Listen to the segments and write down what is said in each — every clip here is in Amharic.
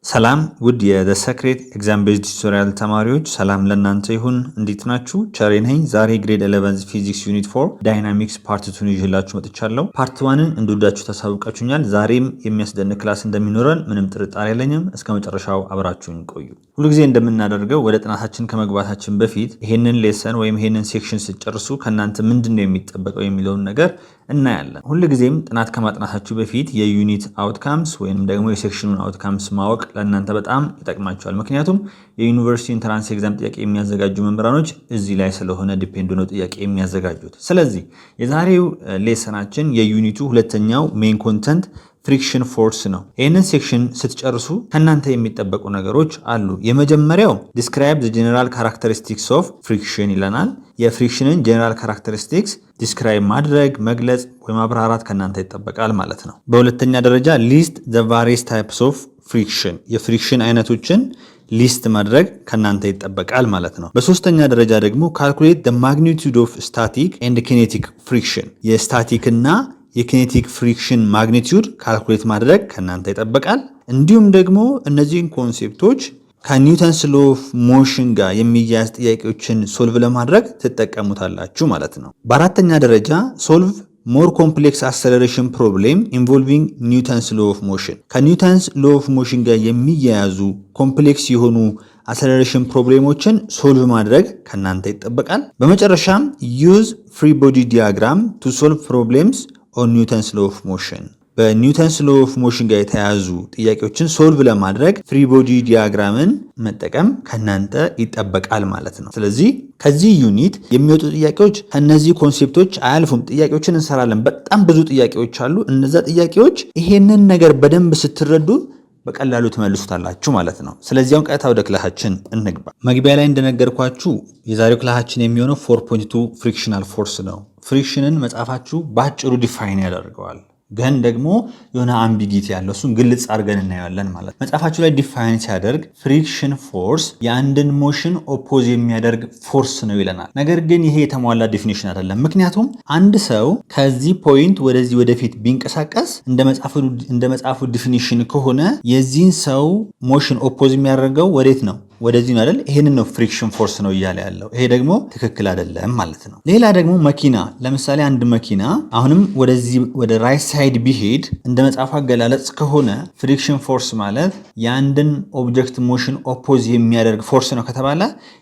ሰላም ውድ የዘ ሰክሬት ኤግዛም ቤዝድ ቱቶሪያል ተማሪዎች ሰላም ለእናንተ ይሁን። እንዴት ናችሁ? ቸሬ ነኝ። ዛሬ ግሬድ 11 ፊዚክስ ዩኒት 4 ዳይናሚክስ ፓርት 2 ይዤላችሁ መጥቻለሁ። ፓርት 1ን እንደወዳችሁ ታሳውቃችሁኛል። ዛሬም የሚያስደንቅ ክላስ እንደሚኖረን ምንም ጥርጣሬ የለኝም። እስከ መጨረሻው አብራችሁን ቆዩ። ሁሉ ጊዜ እንደምናደርገው ወደ ጥናታችን ከመግባታችን በፊት ይሄንን ሌሰን ወይም ይሄንን ሴክሽን ስትጨርሱ ከእናንተ ምንድነው የሚጠበቀው የሚለውን ነገር እናያለን። ሁሉ ጊዜም ጥናት ከማጥናታችሁ በፊት የዩኒት አውትካምስ ወይንም ደግሞ የሴክሽኑን አውትካምስ ማወቅ ለእናንተ በጣም ይጠቅማቸዋል። ምክንያቱም የዩኒቨርሲቲ ኢንትራንስ ኤግዛም ጥያቄ የሚያዘጋጁ መምህራኖች እዚህ ላይ ስለሆነ ዲፔንድ ነው ጥያቄ የሚያዘጋጁት። ስለዚህ የዛሬው ሌሰናችን የዩኒቱ ሁለተኛው ሜን ኮንተንት ፍሪክሽን ፎርስ ነው። ይህንን ሴክሽን ስትጨርሱ ከእናንተ የሚጠበቁ ነገሮች አሉ። የመጀመሪያው ዲስክራይብ ዘ ጀነራል ካራክተሪስቲክስ ኦፍ ፍሪክሽን ይለናል። የፍሪክሽንን ጀነራል ካራክተሪስቲክስ ዲስክራይብ ማድረግ፣ መግለጽ ወይም ማብራራት ከእናንተ ይጠበቃል ማለት ነው። በሁለተኛ ደረጃ ሊስት ዘ ቫሪየስ ታይፕስ ኦፍ ፍሪክሽን፣ የፍሪክሽን አይነቶችን ሊስት ማድረግ ከእናንተ ይጠበቃል ማለት ነው። በሶስተኛ ደረጃ ደግሞ ካልኩሌት ዘ ማግኒቱድ ኦፍ ስታቲክ ኤንድ ኪኔቲክ ፍሪክሽን፣ የስታቲክ እና የኪኔቲክ ፍሪክሽን ማግኒቱድ ካልኩሌት ማድረግ ከእናንተ ይጠበቃል። እንዲሁም ደግሞ እነዚህን ኮንሴፕቶች ከኒውተንስ ሎ ኦፍ ሞሽን ጋር የሚያያዝ ጥያቄዎችን ሶልቭ ለማድረግ ትጠቀሙታላችሁ ማለት ነው። በአራተኛ ደረጃ ሶልቭ ሞር ኮምፕሌክስ አክሰለሬሽን ፕሮብሌም ኢንቮልቪንግ ኒውተንስ ሎ ኦፍ ሞሽን፣ ከኒውተንስ ሎ ኦፍ ሞሽን ጋር የሚያያዙ ኮምፕሌክስ የሆኑ አክሰለሬሽን ፕሮብሌሞችን ሶልቭ ማድረግ ከእናንተ ይጠበቃል። በመጨረሻም ዩዝ ፍሪ ቦዲ ዲያግራም ቱ ሶልቭ ፕሮብሌምስ ኦን ኒውተንስ ሎ ኦፍ ሞሽን፣ በኒውተንስ ሎ ኦፍ ሞሽን ጋር የተያያዙ ጥያቄዎችን ሶልቭ ለማድረግ ፍሪ ቦዲ ዲያግራምን መጠቀም ከእናንተ ይጠበቃል ማለት ነው። ስለዚህ ከዚህ ዩኒት የሚወጡ ጥያቄዎች ከነዚህ ኮንሴፕቶች አያልፉም። ጥያቄዎችን እንሰራለን። በጣም ብዙ ጥያቄዎች አሉ። እነዛ ጥያቄዎች ይሄንን ነገር በደንብ ስትረዱ በቀላሉ ትመልሱታላችሁ ማለት ነው። ስለዚህ አሁን ቀጥታ ወደ ክላሳችን እንግባ። መግቢያ ላይ እንደነገርኳችሁ የዛሬው ክላሳችን የሚሆነው 4.2 ፍሪክሽናል ፎርስ ነው። ፍሪክሽንን መጽሐፋችሁ በአጭሩ ዲፋይን ያደርገዋል፣ ግን ደግሞ የሆነ አምቢጊቲ ያለው እሱን ግልጽ አድርገን እናየዋለን ማለት ነው። መጽሐፋችሁ ላይ ዲፋይን ሲያደርግ ፍሪክሽን ፎርስ የአንድን ሞሽን ኦፖዝ የሚያደርግ ፎርስ ነው ይለናል። ነገር ግን ይሄ የተሟላ ዲፊኒሽን አይደለም። ምክንያቱም አንድ ሰው ከዚህ ፖይንት ወደዚህ ወደፊት ቢንቀሳቀስ እንደ መጽሐፉ ዲፊኒሽን ከሆነ የዚህን ሰው ሞሽን ኦፖዝ የሚያደርገው ወዴት ነው? ወደዚህ ነው አይደል? ይሄንን ነው ፍሪክሽን ፎርስ ነው እያለ ያለው። ይሄ ደግሞ ትክክል አይደለም ማለት ነው። ሌላ ደግሞ መኪና፣ ለምሳሌ አንድ መኪና አሁንም ወደዚህ ወደ ራይት ሳይድ ቢሄድ እንደ መጽሐፉ አገላለጽ ከሆነ ፍሪክሽን ፎርስ ማለት የአንድን ኦብጀክት ሞሽን ኦፖዝ የሚያደርግ ፎርስ ነው ከተባለ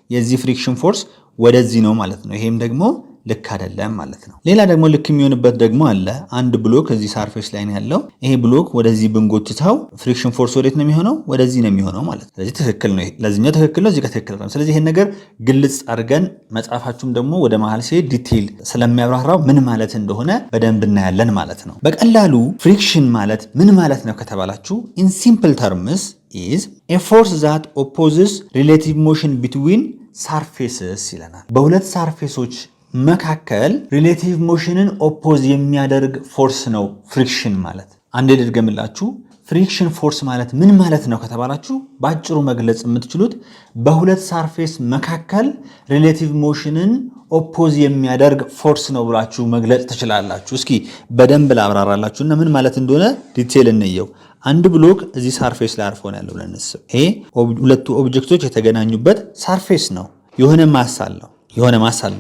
የዚህ ፍሪክሽን ፎርስ ወደዚህ ነው ማለት ነው። ይሄም ደግሞ ልክ አይደለም ማለት ነው። ሌላ ደግሞ ልክ የሚሆንበት ደግሞ አለ። አንድ ብሎክ እዚህ ሳርፌስ ላይ ነው ያለው። ይሄ ብሎክ ወደዚህ ብንጎትተው ፍሪክሽን ፎርስ ወዴት ነው የሚሆነው? ወደዚህ ነው የሚሆነው ማለት ነው። ስለዚህ ትክክል ነው። ለዚህኛው ትክክል ነው፣ እዚህ ጋር ትክክል ነው። ስለዚህ ይሄን ነገር ግልጽ አድርገን መጽሐፋችሁም ደግሞ ወደ መሀል ሲሄድ ዲቴይል ስለሚያብራራው ምን ማለት እንደሆነ በደንብ እናያለን ማለት ነው። በቀላሉ ፍሪክሽን ማለት ምን ማለት ነው ከተባላችሁ ኢን ሲምፕል ተርምስ ኢዝ ኤ ፎርስ ዛት ኦፖዝስ ሪሌቲቭ ሞሽን ቢትዊን ሳርፌስስ ይለናል። በሁለት ሳርፌሶች መካከል ሪሌቲቭ ሞሽንን ኦፖዝ የሚያደርግ ፎርስ ነው ፍሪክሽን ማለት። አንዴ ልድገምላችሁ። ፍሪክሽን ፎርስ ማለት ምን ማለት ነው ከተባላችሁ በአጭሩ መግለጽ የምትችሉት በሁለት ሳርፌስ መካከል ሪሌቲቭ ሞሽንን ኦፖዝ የሚያደርግ ፎርስ ነው ብላችሁ መግለጽ ትችላላችሁ። እስኪ በደንብ ላብራራላችሁ እና ምን ማለት እንደሆነ ዲቴል እንየው። አንድ ብሎክ እዚህ ሳርፌስ ላይ አርፎ ነው ያለው ብለን እንስብ። ይሄ ሁለቱ ኦብጀክቶች የተገናኙበት ሳርፌስ ነው። የሆነ ማስ አለው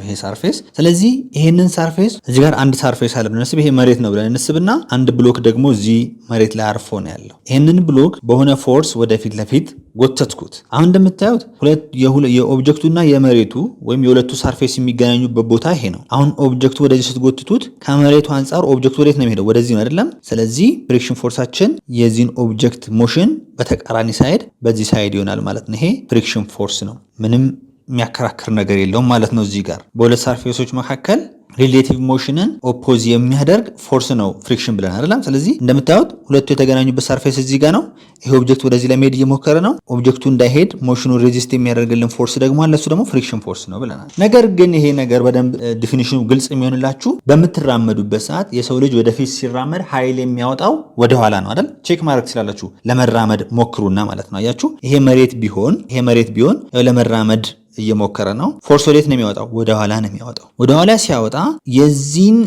ይሄ ሳርፌስ። ስለዚህ ይሄንን ሳርፌስ እዚህ ጋር አንድ ሳርፌስ አለ ብለን እንስብ። ይሄ መሬት ነው ብለን እንስብና አንድ ብሎክ ደግሞ እዚህ መሬት ላይ አርፎ ነው ያለው። ይሄንን ብሎክ በሆነ ፎርስ ወደፊት ለፊት ጎተትኩት። አሁን እንደምታዩት የኦብጀክቱና የመሬቱ ወይም የሁለቱ ሳርፌስ የሚገናኙበት ቦታ ይሄ ነው። አሁን ኦብጀክቱ ወደዚህ ስትጎትቱት ከመሬቱ አንጻር ኦብጀክቱ ወዴት ነው የሚሄደው? ወደዚህ ነው አይደለም? ስለዚህ ፍሪክሽን ፎርሳችን የዚህን ኦብጀክት ሞሽን በተቃራኒ ሳይድ በዚህ ሳይድ ይሆናል ማለት ነው። ይሄ ፍሪክሽን ፎርስ ነው። ምንም የሚያከራክር ነገር የለውም ማለት ነው። እዚህ ጋር በሁለት ሳርፌሶች መካከል ሪሌቲቭ ሞሽንን ኦፖዝ የሚያደርግ ፎርስ ነው ፍሪክሽን ብለን አይደለም። ስለዚህ እንደምታዩት ሁለቱ የተገናኙበት ሳርፌስ እዚህ ጋር ነው። ይሄ ኦብጀክት ወደዚህ ለመሄድ እየሞከረ ነው። ኦብጀክቱ እንዳይሄድ ሞሽኑ ሬዚስት የሚያደርግልን ፎርስ ደግሞ አለ። እሱ ደግሞ ፍሪክሽን ፎርስ ነው ብለናል። ነገር ግን ይሄ ነገር በደንብ ዲፊኒሽኑ ግልጽ የሚሆንላችሁ በምትራመዱበት ሰዓት የሰው ልጅ ወደፊት ሲራመድ ኃይል የሚያወጣው ወደኋላ ነው አይደል? ቼክ ማድረግ ትችላላችሁ። ለመራመድ ሞክሩና ማለት ነው። አያችሁ፣ ይሄ መሬት ቢሆን ለመራመድ እየሞከረ ነው። ፎርስ ወዴት ነው የሚያወጣው? ወደ ኋላ ነው የሚያወጣው። ወደ ኋላ ሲያወጣ የዚህን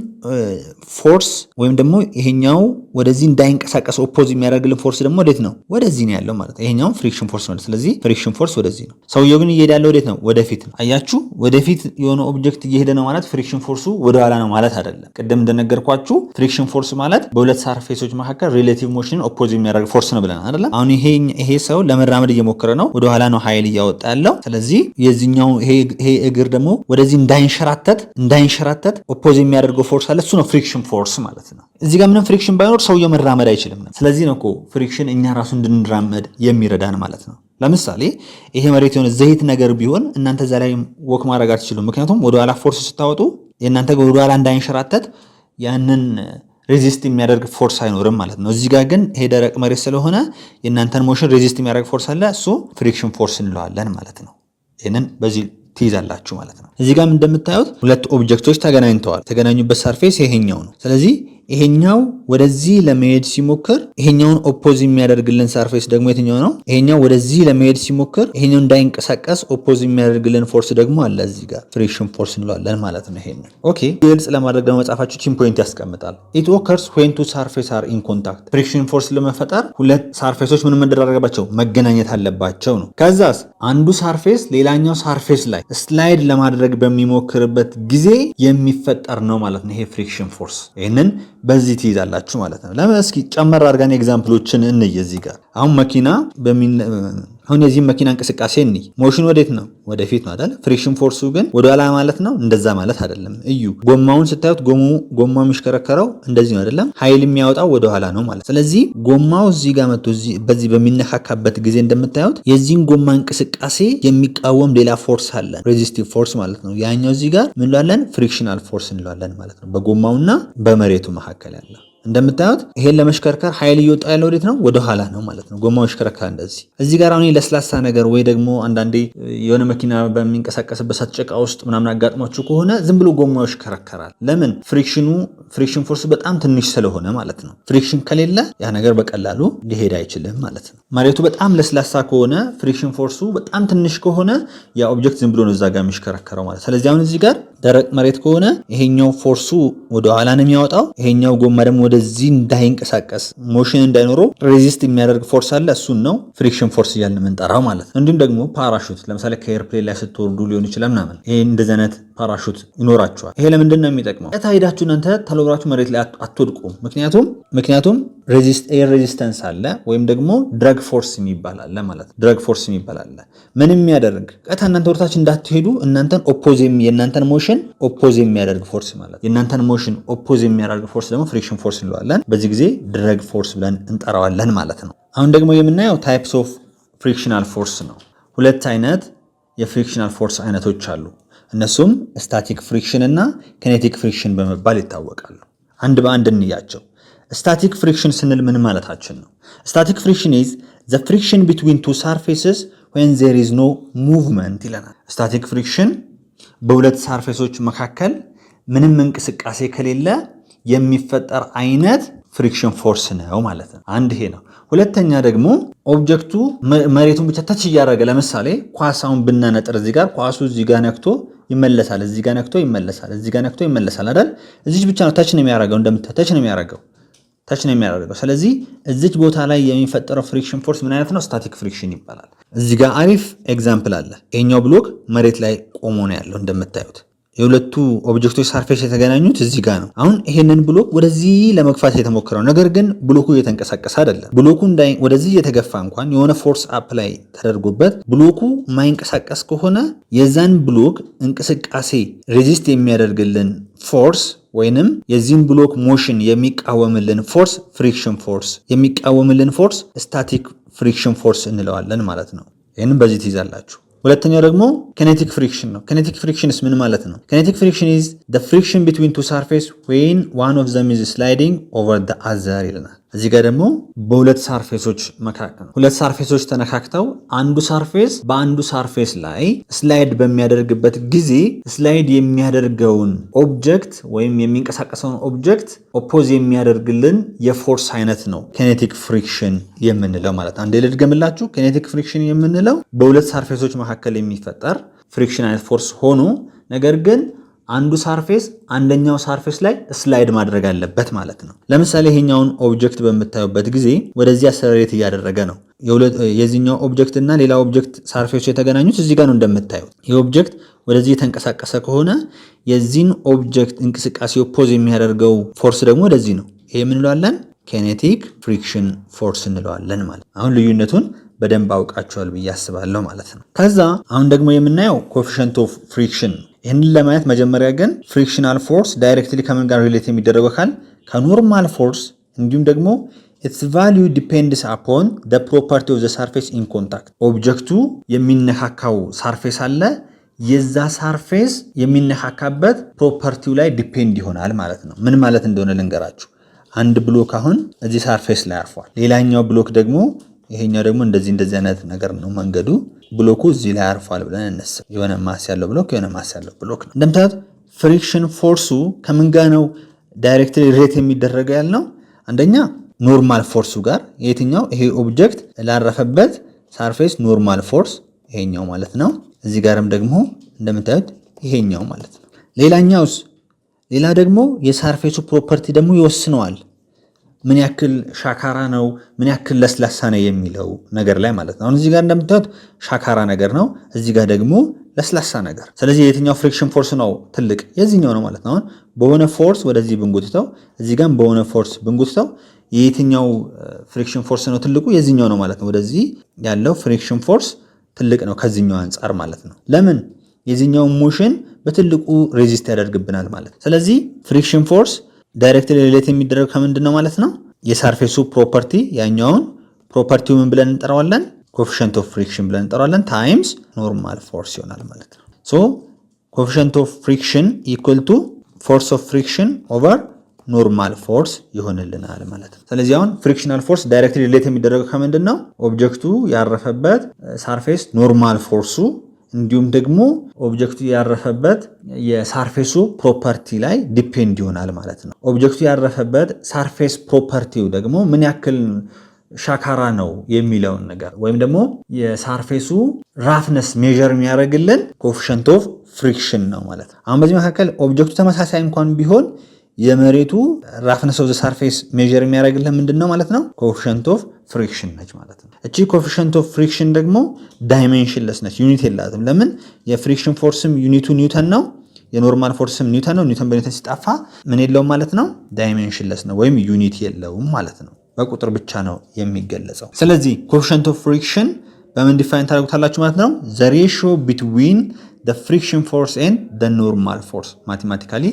ፎርስ ወይም ደግሞ ይሄኛው ወደዚህ እንዳይንቀሳቀስ ኦፖዝ የሚያደርግልን ፎርስ ደግሞ ወዴት ነው? ወደዚህ ነው ያለው ማለት ነው። ይሄኛው ፍሪክሽን ፎርስ ነው። ስለዚህ ፍሪክሽን ፎርስ ወደዚህ ነው። ሰውየው ግን እየሄደ ያለው ወዴት ነው? ወደፊት ነው። አያችሁ፣ ወደፊት የሆነ ኦብጀክት እየሄደ ነው ማለት ፍሪክሽን ፎርሱ ወደኋላ ነው ማለት አይደለም። ቅድም እንደነገርኳችሁ ፍሪክሽን ፎርስ ማለት በሁለት ሰርፌሶች መካከል ሪሌቲቭ ሞሽንን ኦፖዝ የሚያደርግ ፎርስ ነው ብለናል አይደለም? አሁን ይሄ ሰው ለመራመድ እየሞከረ ነው፣ ወደኋላ ነው ኃይል እያወጣ ያለው። ስለዚህ የዚህኛው ይሄ እግር ደግሞ ወደዚህ እንዳይንሸራተት ኦፖዝ የሚያደርገው ፎርስ አለ። እሱ ነው ፍሪክሽን ፎርስ ማለት ነው። እዚህ ጋር ምንም ፍሪክሽን ባይኖር ሰውየው መራመድ አይችልም። ስለዚህ ነው እኮ ፍሪክሽን እኛ ራሱ እንድንራመድ የሚረዳን ማለት ነው። ለምሳሌ ይሄ መሬት የሆነ ዘይት ነገር ቢሆን እናንተ እዛ ላይ ወክ ማድረግ አትችሉም። ምክንያቱም ወደኋላ ፎርስ ስታወጡ የእናንተ ወደኋላ እንዳይንሸራተት ያንን ሬዚስት የሚያደርግ ፎርስ አይኖርም ማለት ነው። እዚህ ጋር ግን ይሄ ደረቅ መሬት ስለሆነ የእናንተን ሞሽን ሬዚስት የሚያደርግ ፎርስ አለ። እሱ ፍሪክሽን ፎርስ እንለዋለን ማለት ነው። ይህንን በዚህ ትይዛላችሁ ማለት ነው። እዚህ ጋር እንደምታዩት ሁለት ኦብጀክቶች ተገናኝተዋል። የተገናኙበት ሰርፌስ ይሄኛው ነው። ስለዚህ ይሄኛው ወደዚህ ለመሄድ ሲሞክር ይሄኛውን ኦፖዝ የሚያደርግልን ሰርፌስ ደግሞ የትኛው ነው? ይሄኛው ወደዚህ ለመሄድ ሲሞክር ይሄኛው እንዳይንቀሳቀስ ኦፖዝ የሚያደርግልን ፎርስ ደግሞ አለ። እዚህ ጋር ፍሪክሽን ፎርስ እንለዋለን ማለት ነው። ይሄን ኦኬ፣ ግልጽ ለማድረግ ደግሞ መጻፋችሁ ቺን ፖይንት ያስቀምጣል። ኢት ኦከርስ ዌን ቱ ሰርፌስ አር ኢን ኮንታክት። ፍሪክሽን ፎርስ ለመፈጠር ሁለት ሰርፌሶች ምን መደራረጋቸው? መገናኘት አለባቸው ነው። ከዛስ አንዱ ሰርፌስ ሌላኛው ሰርፌስ ላይ ስላይድ ለማድረግ በሚሞክርበት ጊዜ የሚፈጠር ነው ማለት ነው። ይሄ ፍሪክሽን ፎርስ ይሄንን በዚህ ትይዛላችሁ ማለት ነው። ለምን እስኪ ጨመር አድርገን ኤግዛምፕሎችን እንይ። እዚህ ጋር አሁን መኪና አሁን የዚህ መኪና እንቅስቃሴ እንይ። ሞሽን ወዴት ነው? ወደፊት ነው አይደል? ፍሪክሽን ፎርሱ ግን ወደኋላ ማለት ነው? እንደዛ ማለት አይደለም። እዩ፣ ጎማውን ስታዩት ጎማው የሚሽከረከረው እንደዚህ ነው አይደለም? ኃይል የሚያወጣው ወደኋላ ነው ማለት። ስለዚህ ጎማው እዚህ ጋር መጥቶ በዚህ በሚነካካበት ጊዜ እንደምታዩት የዚህን ጎማ እንቅስቃሴ የሚቃወም ሌላ ፎርስ አለ፣ ሬዚስቲቭ ፎርስ ማለት ነው። ያኛው እዚህ ጋር ምን እንለዋለን? ፍሪክሽናል ፎርስ እንለዋለን ማለት ነው። በጎማውና በመሬቱ መካከል ያለ እንደምታዩት ይሄን ለመሽከርከር ኃይል እየወጣ ያለው ወዴት ነው? ወደ ኋላ ነው ማለት ነው። ጎማው ይሽከረከራል እንደዚህ። እዚህ ጋር አሁን ለስላሳ ነገር ወይ ደግሞ አንዳንዴ የሆነ መኪና በሚንቀሳቀስበት ሰዓት ጭቃ ውስጥ ምናምን አጋጥሟችሁ ከሆነ ዝም ብሎ ጎማው ይሽከረከራል። ለምን? ፍሪክሽን ፎርስ በጣም ትንሽ ስለሆነ ማለት ነው። ፍሪክሽን ከሌለ ያ ነገር በቀላሉ ሊሄድ አይችልም ማለት ነው። መሬቱ በጣም ለስላሳ ከሆነ ፍሪክሽን ፎርሱ በጣም ትንሽ ከሆነ ያ ኦብጀክት ዝም ብሎ ነው እዛ ጋር የሚሽከረከረው ማለት። ስለዚህ አሁን እዚህ ጋር ደረቅ መሬት ከሆነ ይሄኛው ፎርሱ ወደ ኋላ ነው የሚያወጣው፣ ይሄኛው ጎማ ደግሞ ወደዚህ እንዳይንቀሳቀስ ሞሽን እንዳይኖረው ሬዚስት የሚያደርግ ፎርስ አለ። እሱን ነው ፍሪክሽን ፎርስ እያልን የምንጠራው ማለት ነው። እንዲሁም ደግሞ ፓራሹት ለምሳሌ ከኤርፕሌን ላይ ስትወርዱ ሊሆን ይችላል ምናምን፣ ይሄ እንደዚህ አይነት ፓራሹት ይኖራችኋል። ይሄ ለምንድን ነው የሚጠቅመው? ሄዳችሁ እናንተ ተለብራችሁ መሬት ላይ አትወድቁም። ምክንያቱም ኤር ሬዚስተንስ አለ ወይም ደግሞ ድራግ ፎርስ የሚባል አለ ማለት ነው። ድራግ ፎርስ የሚባል አለ። ምን የሚያደርግ ቀጥታ እናንተ ወርታችሁ እንዳትሄዱ እናንተን የእናንተን ሞሽን ኦፖዝ የሚያደርግ ፎርስ ማለት ነው። የእናንተን ሞሽን ኦፖዝ የሚያደርግ ፎርስ ደግሞ ፍሪክሽን ፎርስ እንለዋለን። በዚህ ጊዜ ድራግ ፎርስ ብለን እንጠራዋለን ማለት ነው። አሁን ደግሞ የምናየው ታይፕስ ኦፍ ፍሪክሽናል ፎርስ ነው። ሁለት አይነት የፍሪክሽናል ፎርስ አይነቶች አሉ። እነሱም ስታቲክ ፍሪክሽን እና ኪኔቲክ ፍሪክሽን በመባል ይታወቃሉ። አንድ በአንድ እንያቸው። ስታቲክ ፍሪክሽን ስንል ምን ማለታችን ነው? ስታቲክ ፍሪክሽን ኢዝ ዘ ፍሪክሽን ቢትዊን ቱ ሰርፌስስ ዌን ዜር ኢዝ ኖ ሙቭመንት ይለናል። ስታቲክ ፍሪክሽን በሁለት ሰርፌሶች መካከል ምንም እንቅስቃሴ ከሌለ የሚፈጠር አይነት ፍሪክሽን ፎርስ ነው ማለት ነው። አንድ ይሄ ነው። ሁለተኛ ደግሞ ኦብጀክቱ መሬቱን ብቻ ተች እያደረገ ለምሳሌ ኳሳውን ብናነጥር እዚህ ጋር ኳሱ እዚህ ጋር ነክቶ ይመለሳል፣ እዚህ ጋር ነክቶ ይመለሳል፣ እዚህ ጋር ነክቶ ይመለሳል አይደል? እዚህ ብቻ ነው ተች ነው የሚያደርገው። እንደምታዩት ተች ነው የሚያደርገው። ስለዚህ እዚች ቦታ ላይ የሚፈጠረው ፍሪክሽን ፎርስ ምን አይነት ነው? ስታቲክ ፍሪክሽን ይባላል። እዚህ ጋር አሪፍ ኤግዛምፕል አለ። ይሄኛው ብሎክ መሬት ላይ ቆሞ ነው ያለው እንደምታዩት። የሁለቱ ኦብጀክቶች ሰርፌስ የተገናኙት እዚህ ጋር ነው። አሁን ይሄንን ብሎክ ወደዚህ ለመግፋት የተሞከረው ነገር ግን ብሎኩ እየተንቀሳቀሰ አይደለም። ብሎኩ ወደዚህ እየተገፋ እንኳን የሆነ ፎርስ አፕ ላይ ተደርጎበት ብሎኩ የማይንቀሳቀስ ከሆነ የዛን ብሎክ እንቅስቃሴ ሬዚስት የሚያደርግልን ፎርስ ወይንም የዚህን ብሎክ ሞሽን የሚቃወምልን ፎርስ ፍሪክሽን ፎርስ የሚቃወምልን ፎርስ ስታቲክ ፍሪክሽን ፎርስ እንለዋለን ማለት ነው። ይህንም በዚህ ትይዛላችሁ። ሁለተኛው ደግሞ ኪኔቲክ ፍሪክሽን ነው። ኪኔቲክ ፍሪክሽንስ ምን ማለት ነው? ኪኔቲክ ፍሪክሽን ኢዝ ዘ ፍሪክሽን ቢትዊን ቱ ሰርፌስ ዌን ዋን ኦፍ ዘም ኢዝ ስላይዲንግ ኦቨር ዘ አዘር ይለናል። እዚህ ጋር ደግሞ በሁለት ሰርፌሶች መካከል ሁለት ሰርፌሶች ተነካክተው አንዱ ሰርፌስ በአንዱ ሰርፌስ ላይ ስላይድ በሚያደርግበት ጊዜ ስላይድ የሚያደርገውን ኦብጀክት ወይም የሚንቀሳቀሰውን ኦብጀክት ኦፖዝ የሚያደርግልን የፎርስ አይነት ነው ኪኔቲክ ፍሪክሽን የምንለው ማለት ነው። አንዴ ልድገምላችሁ። ኪኔቲክ ፍሪክሽን የምንለው በሁለት ሰርፌሶች መካከል የሚፈጠር ፍሪክሽን አይነት ፎርስ ሆኖ ነገር ግን አንዱ ሰርፌስ አንደኛው ሰርፌስ ላይ ስላይድ ማድረግ አለበት ማለት ነው። ለምሳሌ ይሄኛውን ኦብጀክት በምታዩበት ጊዜ ወደዚህ አሰለሬት እያደረገ ነው። የዚህኛው ኦብጀክት እና ሌላ ኦብጀክት ሰርፌሱ የተገናኙት እዚህ ጋር ነው እንደምታዩት። ይህ ኦብጀክት ወደዚህ የተንቀሳቀሰ ከሆነ የዚህን ኦብጀክት እንቅስቃሴ ኦፖዝ የሚያደርገው ፎርስ ደግሞ ወደዚህ ነው። ይሄ ምን እንለዋለን? ኬኔቲክ ፍሪክሽን ፎርስ እንለዋለን ማለት። አሁን ልዩነቱን በደንብ አውቃቸዋል ብዬ አስባለሁ ማለት ነው። ከዛ አሁን ደግሞ የምናየው ኮኤፊሽንት ኦፍ ፍሪክሽን። ይህንን ለማየት መጀመሪያ ግን ፍሪክሽናል ፎርስ ዳይሬክትሊ ከምን ጋር ሪሌት የሚደረገው ካል ከኖርማል ፎርስ እንዲሁም ደግሞ its value depends upon the property of the surface in contact። ኦብጀክቱ የሚነካካው ሰርፌስ አለ፣ የዛ ሰርፌስ የሚነካካበት ፕሮፐርቲው ላይ ዲፔንድ ይሆናል ማለት ነው። ምን ማለት እንደሆነ ልንገራችሁ። አንድ ብሎክ አሁን እዚህ ሰርፌስ ላይ አርፏል። ሌላኛው ብሎክ ደግሞ ይሄኛው ደግሞ እንደዚህ አይነት ነገር ነው መንገዱ። ብሎኩ እዚህ ላይ አርፏል ብለን እንስብ። የሆነ ማስ ያለው ብሎክ የሆነ ማስ ያለው ብሎክ ነው። እንደምታዩት ፍሪክሽን ፎርሱ ከምን ጋር ነው ዳይሬክትሊ ሪሌት የሚደረገው ያልነው? አንደኛ ኖርማል ፎርሱ ጋር። የትኛው? ይሄ ኦብጀክት ላረፈበት ሰርፌስ ኖርማል ፎርስ ይሄኛው ማለት ነው። እዚህ ጋርም ደግሞ እንደምታዩት ይሄኛው ማለት ነው። ሌላኛውስ? ሌላ ደግሞ የሰርፌሱ ፕሮፐርቲ ደግሞ ይወስነዋል። ምን ያክል ሻካራ ነው፣ ምን ያክል ለስላሳ ነው የሚለው ነገር ላይ ማለት ነው። አሁን እዚህ ጋር እንደምታዩት ሻካራ ነገር ነው፣ እዚህ ጋር ደግሞ ለስላሳ ነገር። ስለዚህ የትኛው ፍሪክሽን ፎርስ ነው ትልቅ? የዚህኛው ነው ማለት ነው። አሁን በሆነ ፎርስ ወደዚህ ብንጎትተው፣ እዚህ ጋር በሆነ ፎርስ ብንጎትተው የትኛው ፍሪክሽን ፎርስ ነው ትልቁ? የዚህኛው ነው ማለት ነው። ወደዚህ ያለው ፍሪክሽን ፎርስ ትልቅ ነው ከዚህኛው አንጻር ማለት ነው። ለምን? የዚህኛው ሞሽን በትልቁ ሬዚስት ያደርግብናል ማለት ነው። ስለዚህ ፍሪክሽን ፎርስ ዳይሬክትሊ ሪሌት የሚደረግ ከምንድን ነው ማለት ነው? የሰርፌሱ ፕሮፐርቲ፣ ያኛውን ፕሮፐርቲው ምን ብለን እንጠራዋለን? ኮኤፊሽንት ኦፍ ፍሪክሽን ብለን እንጠራዋለን። ታይምስ ኖርማል ፎርስ ይሆናል ማለት ነው። ሶ ኮኤፊሽንት ኦፍ ፍሪክሽን ኢኩዋል ቱ ፎርስ ኦፍ ፍሪክሽን ኦቨር ኖርማል ፎርስ ይሆንልናል ማለት ነው። ስለዚህ አሁን ፍሪክሽናል ፎርስ ዳይሬክትሊ ሪሌት የሚደረግ ከምንድን ነው? ኦብጀክቱ ያረፈበት ሰርፌስ ኖርማል ፎርሱ እንዲሁም ደግሞ ኦብጀክቱ ያረፈበት የሰርፌሱ ፕሮፐርቲ ላይ ዲፔንድ ይሆናል ማለት ነው። ኦብጀክቱ ያረፈበት ሰርፌስ ፕሮፐርቲው ደግሞ ምን ያክል ሻካራ ነው የሚለውን ነገር ወይም ደግሞ የሰርፌሱ ራፍነስ ሜዥር የሚያደርግልን ኮኤፊሽንት ኦፍ ፍሪክሽን ነው ማለት ነው። አሁን በዚህ መካከል ኦብጀክቱ ተመሳሳይ እንኳን ቢሆን የመሬቱ ራፍነስ ኦፍ ዘ ሰርፌስ ሜዥር የሚያደርግልን ምንድን ነው ማለት ነው? ኮኤፊሽንት ኦፍ ፍሪክሽን ነች ማለት ነው። እቺ ኮኤፊሽንት ኦፍ ፍሪክሽን ደግሞ ዳይሜንሽንለስ ነች፣ ዩኒት የላትም። ለምን? የፍሪክሽን ፎርስም ዩኒቱ ኒውተን ነው፣ የኖርማል ፎርስም ኒውተን ነው። ኒውተን በኒውተን ሲጣፋ ምን የለውም ማለት ነው? ዳይሜንሽንለስ ነው ወይም ዩኒት የለውም ማለት ነው። በቁጥር ብቻ ነው የሚገለጸው። ስለዚህ ኮኤፊሽንት ኦፍ ፍሪክሽን በምን ዲፋይን ታደርጉታላችሁ ማለት ነው? ዘ ሬሽዮ ቢትዊን ዘ ፍሪክሽን ፎርስ ኤንድ ዘ ኖርማል ፎርስ ማቴማቲካሊ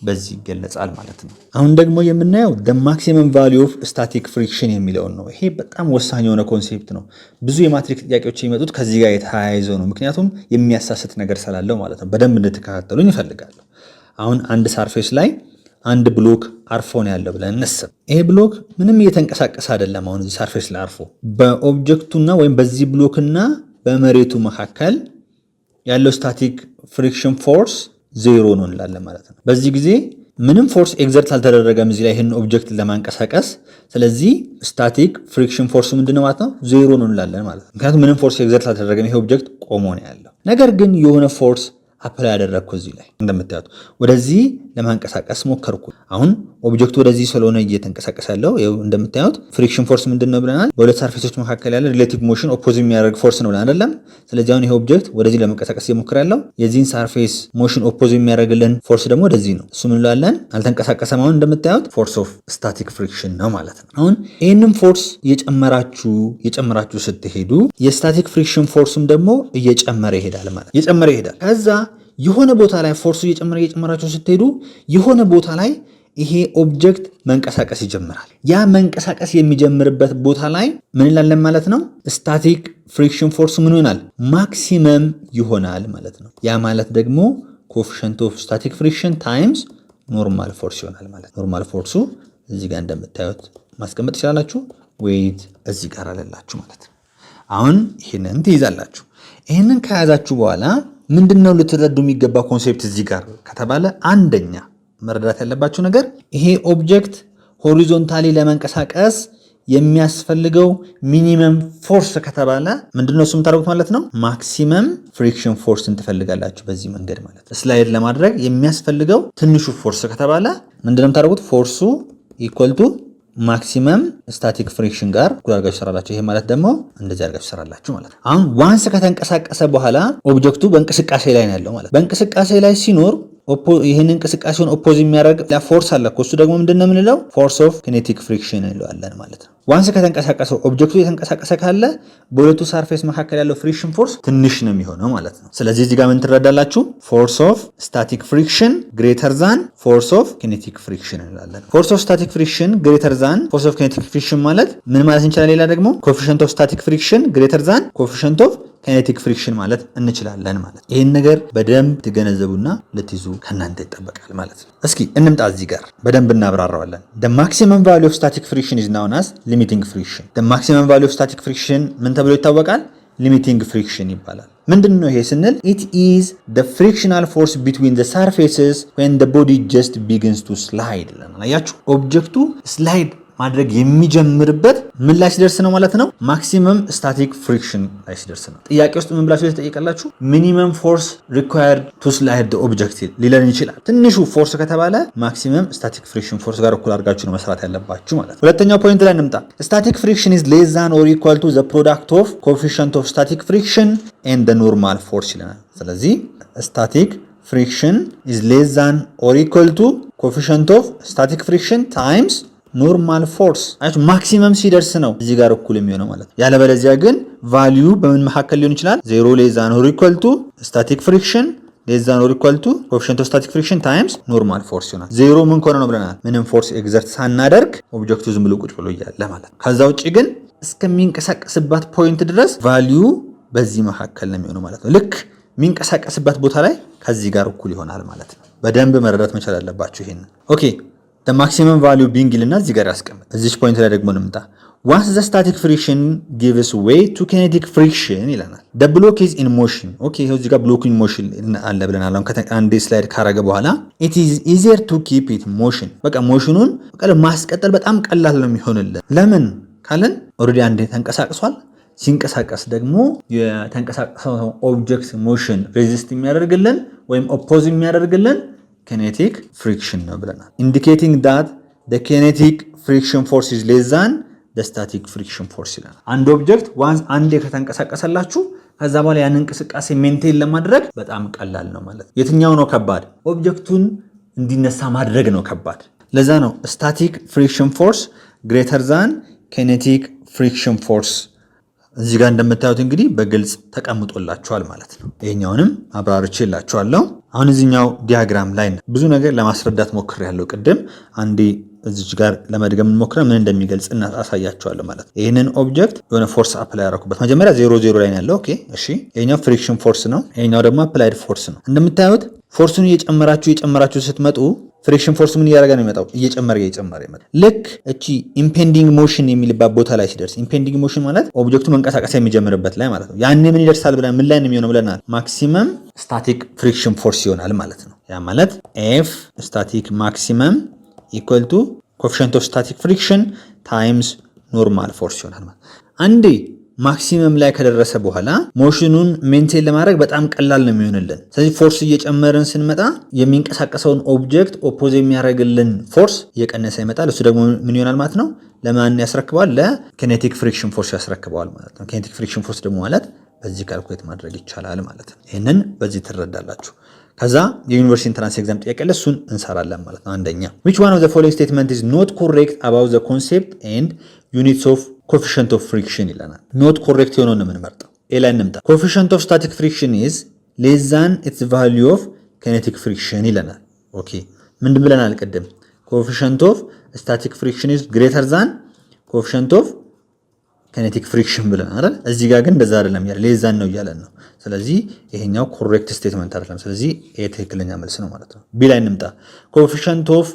በዚህ ይገለጻል ማለት ነው። አሁን ደግሞ የምናየው the maximum value of static friction የሚለውን ነው። ይሄ በጣም ወሳኝ የሆነ ኮንሴፕት ነው። ብዙ የማትሪክ ጥያቄዎች የሚመጡት ከዚህ ጋር የተያያዘው ነው። ምክንያቱም የሚያሳስት ነገር ስላለው ማለት ነው። በደንብ እንድትከታተሉኝ ይፈልጋለሁ። አሁን አንድ ሰርፌስ ላይ አንድ ብሎክ አርፎ ነው ያለው ብለን እንስብ። ይሄ ብሎክ ምንም እየተንቀሳቀሰ አይደለም። አሁን እዚህ ሰርፌስ ላይ አርፎ በኦብጀክቱና ወይም በዚህ ብሎክና በመሬቱ መካከል ያለው ስታቲክ ፍሪክሽን ፎርስ ዜሮ ነው እንላለን ማለት ነው። በዚህ ጊዜ ምንም ፎርስ ኤግዘርት አልተደረገም እዚህ ላይ ይህን ኦብጀክት ለማንቀሳቀስ። ስለዚህ ስታቲክ ፍሪክሽን ፎርሱ ምንድነው ማለት ነው? ዜሮ ነው እንላለን ማለት ነው። ምክንያቱም ምንም ፎርስ ኤግዘርት አልተደረገም፣ ይሄ ኦብጀክት ቆሞ ነው ያለው። ነገር ግን የሆነ ፎርስ አፕላይ ያደረግኩ እዚህ ላይ እንደምታዩት ወደዚህ ለማንቀሳቀስ ሞከርኩ። አሁን ኦብጀክቱ ወደዚህ ስለሆነ እየተንቀሳቀሰ ያለው ይኸው እንደምታዩት ፍሪክሽን ፎርስ ምንድን ነው ብለናል? በሁለት ሰርፌሶች መካከል ያለ ሪሌቲቭ ሞሽን ኦፖዝ የሚያደርግ ፎርስ ነው ብለን አይደለም? ስለዚህ አሁን ይሄ ኦብጀክት ወደዚህ ለመንቀሳቀስ እየሞከረ ያለው የዚህን ሰርፌስ ሞሽን ኦፖዝ የሚያደርግልን ፎርስ ደግሞ ወደዚህ ነው። እሱ ምን እንላለን? አልተንቀሳቀሰም። አሁን እንደምታዩት ፎርስ ኦፍ ስታቲክ ፍሪክሽን ነው ማለት ነው። አሁን ይህንን ፎርስ እየጨመራችሁ ስትሄዱ የስታቲክ ፍሪክሽን ፎርሱም ደግሞ እየጨመረ ይሄዳል ማለት እየጨመረ ይሄዳል። ከዛ የሆነ ቦታ ላይ ፎርሱ እየጨመራችሁ ስትሄዱ የሆነ ቦታ ላይ ይሄ ኦብጀክት መንቀሳቀስ ይጀምራል። ያ መንቀሳቀስ የሚጀምርበት ቦታ ላይ ምን እንላለን ማለት ነው? ስታቲክ ፍሪክሽን ፎርሱ ምን ይሆናል? ማክሲመም ይሆናል ማለት ነው። ያ ማለት ደግሞ ኮኤፊሽንት ኦፍ ስታቲክ ፍሪክሽን ታይምስ ኖርማል ፎርስ ይሆናል ማለት ነው። ኖርማል ፎርሱ እዚህ ጋር እንደምታዩት ማስቀመጥ ትችላላችሁ፣ ዌይት እዚህ ጋር አለላችሁ ማለት ነው። አሁን ይሄንን ትይዛላችሁ። ይሄንን ከያዛችሁ በኋላ ምንድነው ልትረዱ የሚገባ ኮንሴፕት እዚህ ጋር ከተባለ አንደኛ መረዳት ያለባችሁ ነገር ይሄ ኦብጀክት ሆሪዞንታሊ ለመንቀሳቀስ የሚያስፈልገው ሚኒመም ፎርስ ከተባለ ምንድነው እሱ የምታደርጉት ማለት ነው? ማክሲመም ፍሪክሽን ፎርስን ትፈልጋላችሁ በዚህ መንገድ ማለት ነው። ስላይድ ለማድረግ የሚያስፈልገው ትንሹ ፎርስ ከተባለ ምንድነው የምታደርጉት? ፎርሱ ኢኳል ቱ ማክሲመም ስታቲክ ፍሪክሽን ጋር እኩል አድርጋችሁ ትሰራላችሁ። ይሄ ማለት ደግሞ እንደዚህ አድርጋችሁ ትሰራላችሁ ማለት ነው። አሁን ዋንስ ከተንቀሳቀሰ በኋላ ኦብጀክቱ በእንቅስቃሴ ላይ ነው ያለው ማለት በእንቅስቃሴ ላይ ሲኖር ይህን እንቅስቃሴውን ኦፖዝ የሚያደርግ ፎርስ አለ እኮ። እሱ ደግሞ ምንድነው የምንለው? ፎርስ ኦፍ ኪኔቲክ ፍሪክሽን እንለዋለን ማለት ነው። ዋንስ ከተንቀሳቀሰው ኦብጀክቱ የተንቀሳቀሰ ካለ በሁለቱ ሰርፌስ መካከል ያለው ፍሪክሽን ፎርስ ትንሽ ነው የሚሆነው ማለት ነው። ስለዚህ እዚህ ጋር ምን ትረዳላችሁ? ፎርስ ኦፍ ስታቲክ ፍሪክሽን ግሬተር ዛን ፎርስ ኦፍ ኪኔቲክ ፍሪክሽን እንላለን። ፎርስ ኦፍ ስታቲክ ፍሪክሽን ግሬተር ዛን ፎርስ ኦፍ ኪኔቲክ ፍሪክሽን ማለት ምን ማለት እንችላለን? ሌላ ደግሞ ኮኤፊሺየንት ኦፍ ስታቲክ ፍሪክሽን ግሬተር ዛን ኮኤፊሺየንት ኦፍ ኪኔቲክ ፍሪክሽን ማለት እንችላለን ማለት ነው። ይህን ነገር በደንብ ትገነዘቡና ልትይዙ ከእናንተ ይጠበቃል ማለት ነው። እስኪ እንምጣ እዚህ ጋር በደንብ እናብራራዋለን። the maximum value of static friction is known as limiting friction. the maximum value of static friction ምን ተብሎ ይታወቃል? limiting friction ይባላል። ምንድነው ይሄ ስንል it is the frictional force between the surfaces when the body just begins to slide ለናል። አያችሁ ኦብጀክቱ ስላይድ ማድረግ የሚጀምርበት ምን ላይ ሲደርስ ነው ማለት ነው? ማክሲመም ስታቲክ ፍሪክሽን ላይ ሲደርስ ነው። ጥያቄ ውስጥ ምን ብላችሁ ተጠይቃላችሁ? ሚኒመም ፎርስ ሪኳየርድ ቱ ስላይድ ዘ ኦብጀክት ሊለን ይችላል። ትንሹ ፎርስ ከተባለ ማክሲመም ስታቲክ ፍሪክሽን ፎርስ ጋር እኩል አድርጋችሁ ነው መስራት ያለባችሁ ማለት ነው። ሁለተኛው ፖይንት ላይ እንምጣ። ስታቲክ ፍሪክሽን is less than or equal to the product of coefficient of static friction and the normal force ይለናል። ስለዚህ ስታቲክ friction is less than or equal to coefficient of static friction times ኖርማል ፎርስ አይቱ ማክሲመም ሲደርስ ነው እዚህ ጋር እኩል የሚሆነው ማለት ነው። ያለበለዚያ ግን ቫልዩ በምን መካከል ሊሆን ይችላል? 0 ሌስ ዛን ኦር ኢኳል ቱ ስታቲክ ፍሪክሽን ሌስ ዛን ኦር ኢኳል ቱ ኮኤፊሺየንት ኦፍ ስታቲክ ፍሪክሽን ታይምስ ኖርማል ፎርስ ይሆናል። 0 ምን ከሆነ ነው ብለናል? ምንም ፎርስ ኤግዘርት ሳናደርግ ኦብጀክቱ ዝም ብሎ ቁጭ ብሎ እያለ ማለት ነው። ከዛ ውጪ ግን እስከሚንቀሳቀስባት ፖይንት ድረስ ቫልዩ በዚህ መካከል ነው የሚሆነው ማለት ነው። ልክ የሚንቀሳቀስበት ቦታ ላይ ከዚህ ጋር እኩል ይሆናል ማለት ነው። በደንብ መረዳት መቻል አለባችሁ ይሄን። ኦኬ the maximum value being ይልና እዚህ ጋር ያስቀምጥ። እዚች ፖይንት ላይ ደግሞ እንምጣ። once the static friction gives way to kinetic friction ይለናል። the block is in motion okay ይሄው እዚህ ጋር block in motion አለ ብለናል። አሁን አንዴ ስላይድ ካረገ በኋላ it is easier to keep it motion በቃ ሞሽኑን በቃ ማስቀጠል በጣም ቀላል ነው የሚሆንልን። ለምን ካለን ኦልሬዲ አንዴ ተንቀሳቅሷል። ሲንቀሳቀስ ደግሞ የተንቀሳቀሰው ኦብጀክት ሞሽን ሬዚስት የሚያደርግልን ወይም ኦፖዝ የሚያደርግልን kinetic friction ነው ብለናል። indicating that the kinetic friction force is less than the static friction force ይላል። አንድ ኦብጀክት ዋንስ አንዴ ከተንቀሳቀሰላችሁ ከዛ በኋላ ያን እንቅስቃሴ ሜንቴን ለማድረግ በጣም ቀላል ነው ማለት ነው። የትኛው ነው ከባድ? ኦብጀክቱን እንዲነሳ ማድረግ ነው ከባድ። ለዛ ነው static friction force greater than kinetic friction force እዚህ ጋር እንደምታዩት እንግዲህ በግልጽ ተቀምጦላችኋል ማለት ነው። ይሄኛውንም አብራርቼላችኋለሁ። አሁን እዚህኛው ዲያግራም ላይ ብዙ ነገር ለማስረዳት ሞክሬያለሁ። ቅድም አንዴ እዚች ጋር ለመድገም እንሞክረ ምን እንደሚገልጽ አሳያችኋለሁ ማለት ነው። ይሄንን ኦብጀክት የሆነ ፎርስ አፕላይ ያደረኩበት መጀመሪያ 0 ላይ ነው ያለው። ኦኬ እሺ፣ ይሄኛው ፍሪክሽን ፎርስ ነው። ይሄኛው ደግሞ አፕላይድ ፎርስ ነው። እንደምታዩት ፎርሱን እየጨመራችሁ ስትመጡ ፍሪክሽን ፎርስ ምን እያደረገ ነው የሚመጣው? እየጨመረ ይመጣል። ልክ እቺ ኢምፔንዲንግ ሞሽን የሚልባት ቦታ ላይ ሲደርስ፣ ኢምፔንዲንግ ሞሽን ማለት ኦብጀክቱ መንቀሳቀስ የሚጀምርበት ላይ ማለት ነው። ያኔ ምን ይደርሳል ብለን ምን ላይ ነው የሚሆነው ብለናል? ማክሲመም ስታቲክ ፍሪክሽን ፎርስ ይሆናል ማለት ነው። ያ ማለት ኤፍ ስታቲክ ማክሲመም ኢኳል ቱ ኮኤፊሺየንት ኦፍ ስታቲክ ፍሪክሽን ታይምስ ኖርማል ፎርስ ይሆናል ማለት አንዴ ማክሲመም ላይ ከደረሰ በኋላ ሞሽኑን ሜንቴን ለማድረግ በጣም ቀላል ነው የሚሆንልን። ስለዚህ ፎርስ እየጨመርን ስንመጣ የሚንቀሳቀሰውን ኦብጀክት ኦፖዝ የሚያደርግልን ፎርስ እየቀነሰ ይመጣል። እሱ ደግሞ ምን ይሆናል ማለት ነው? ለማን ያስረክበዋል? ለኪኔቲክ ፍሪክሽን ፎርስ ያስረክበዋል ማለት ነው። ኪኔቲክ ፍሪክሽን ፎርስ ደግሞ ማለት በዚህ ካልኩሌት ማድረግ ይቻላል ማለት ነው። ይህንን በዚህ ትረዳላችሁ። ከዛ የዩኒቨርሲቲ ኢንትራንስ ኤግዛም ጥያቄ አለ፣ እሱን እንሰራለን ማለት ነው። አንደኛ which one of the following statement is not correct about the concept and units of coefficient of friction ይለናል። ኖት ኮሬክት የሆነውን ነው የምንመርጠው። ኤ ላይ እንምጣ። coefficient of static friction is less than its value of kinetic friction ይለናል። ኦኬ ምንድን ብለናል ቅድም? coefficient of static friction is greater than coefficient of kinetic friction ብለን አይደል? እዚህ ጋር ግን እንደዛ አይደለም ያለ less than ነው እያለን ነው። ስለዚህ ይሄኛው ኮሬክት ስቴትመንት አይደለም። ስለዚህ ኤ ትክክለኛ መልስ ነው ማለት ነው። ቢ ላይ እንምጣ። coefficient of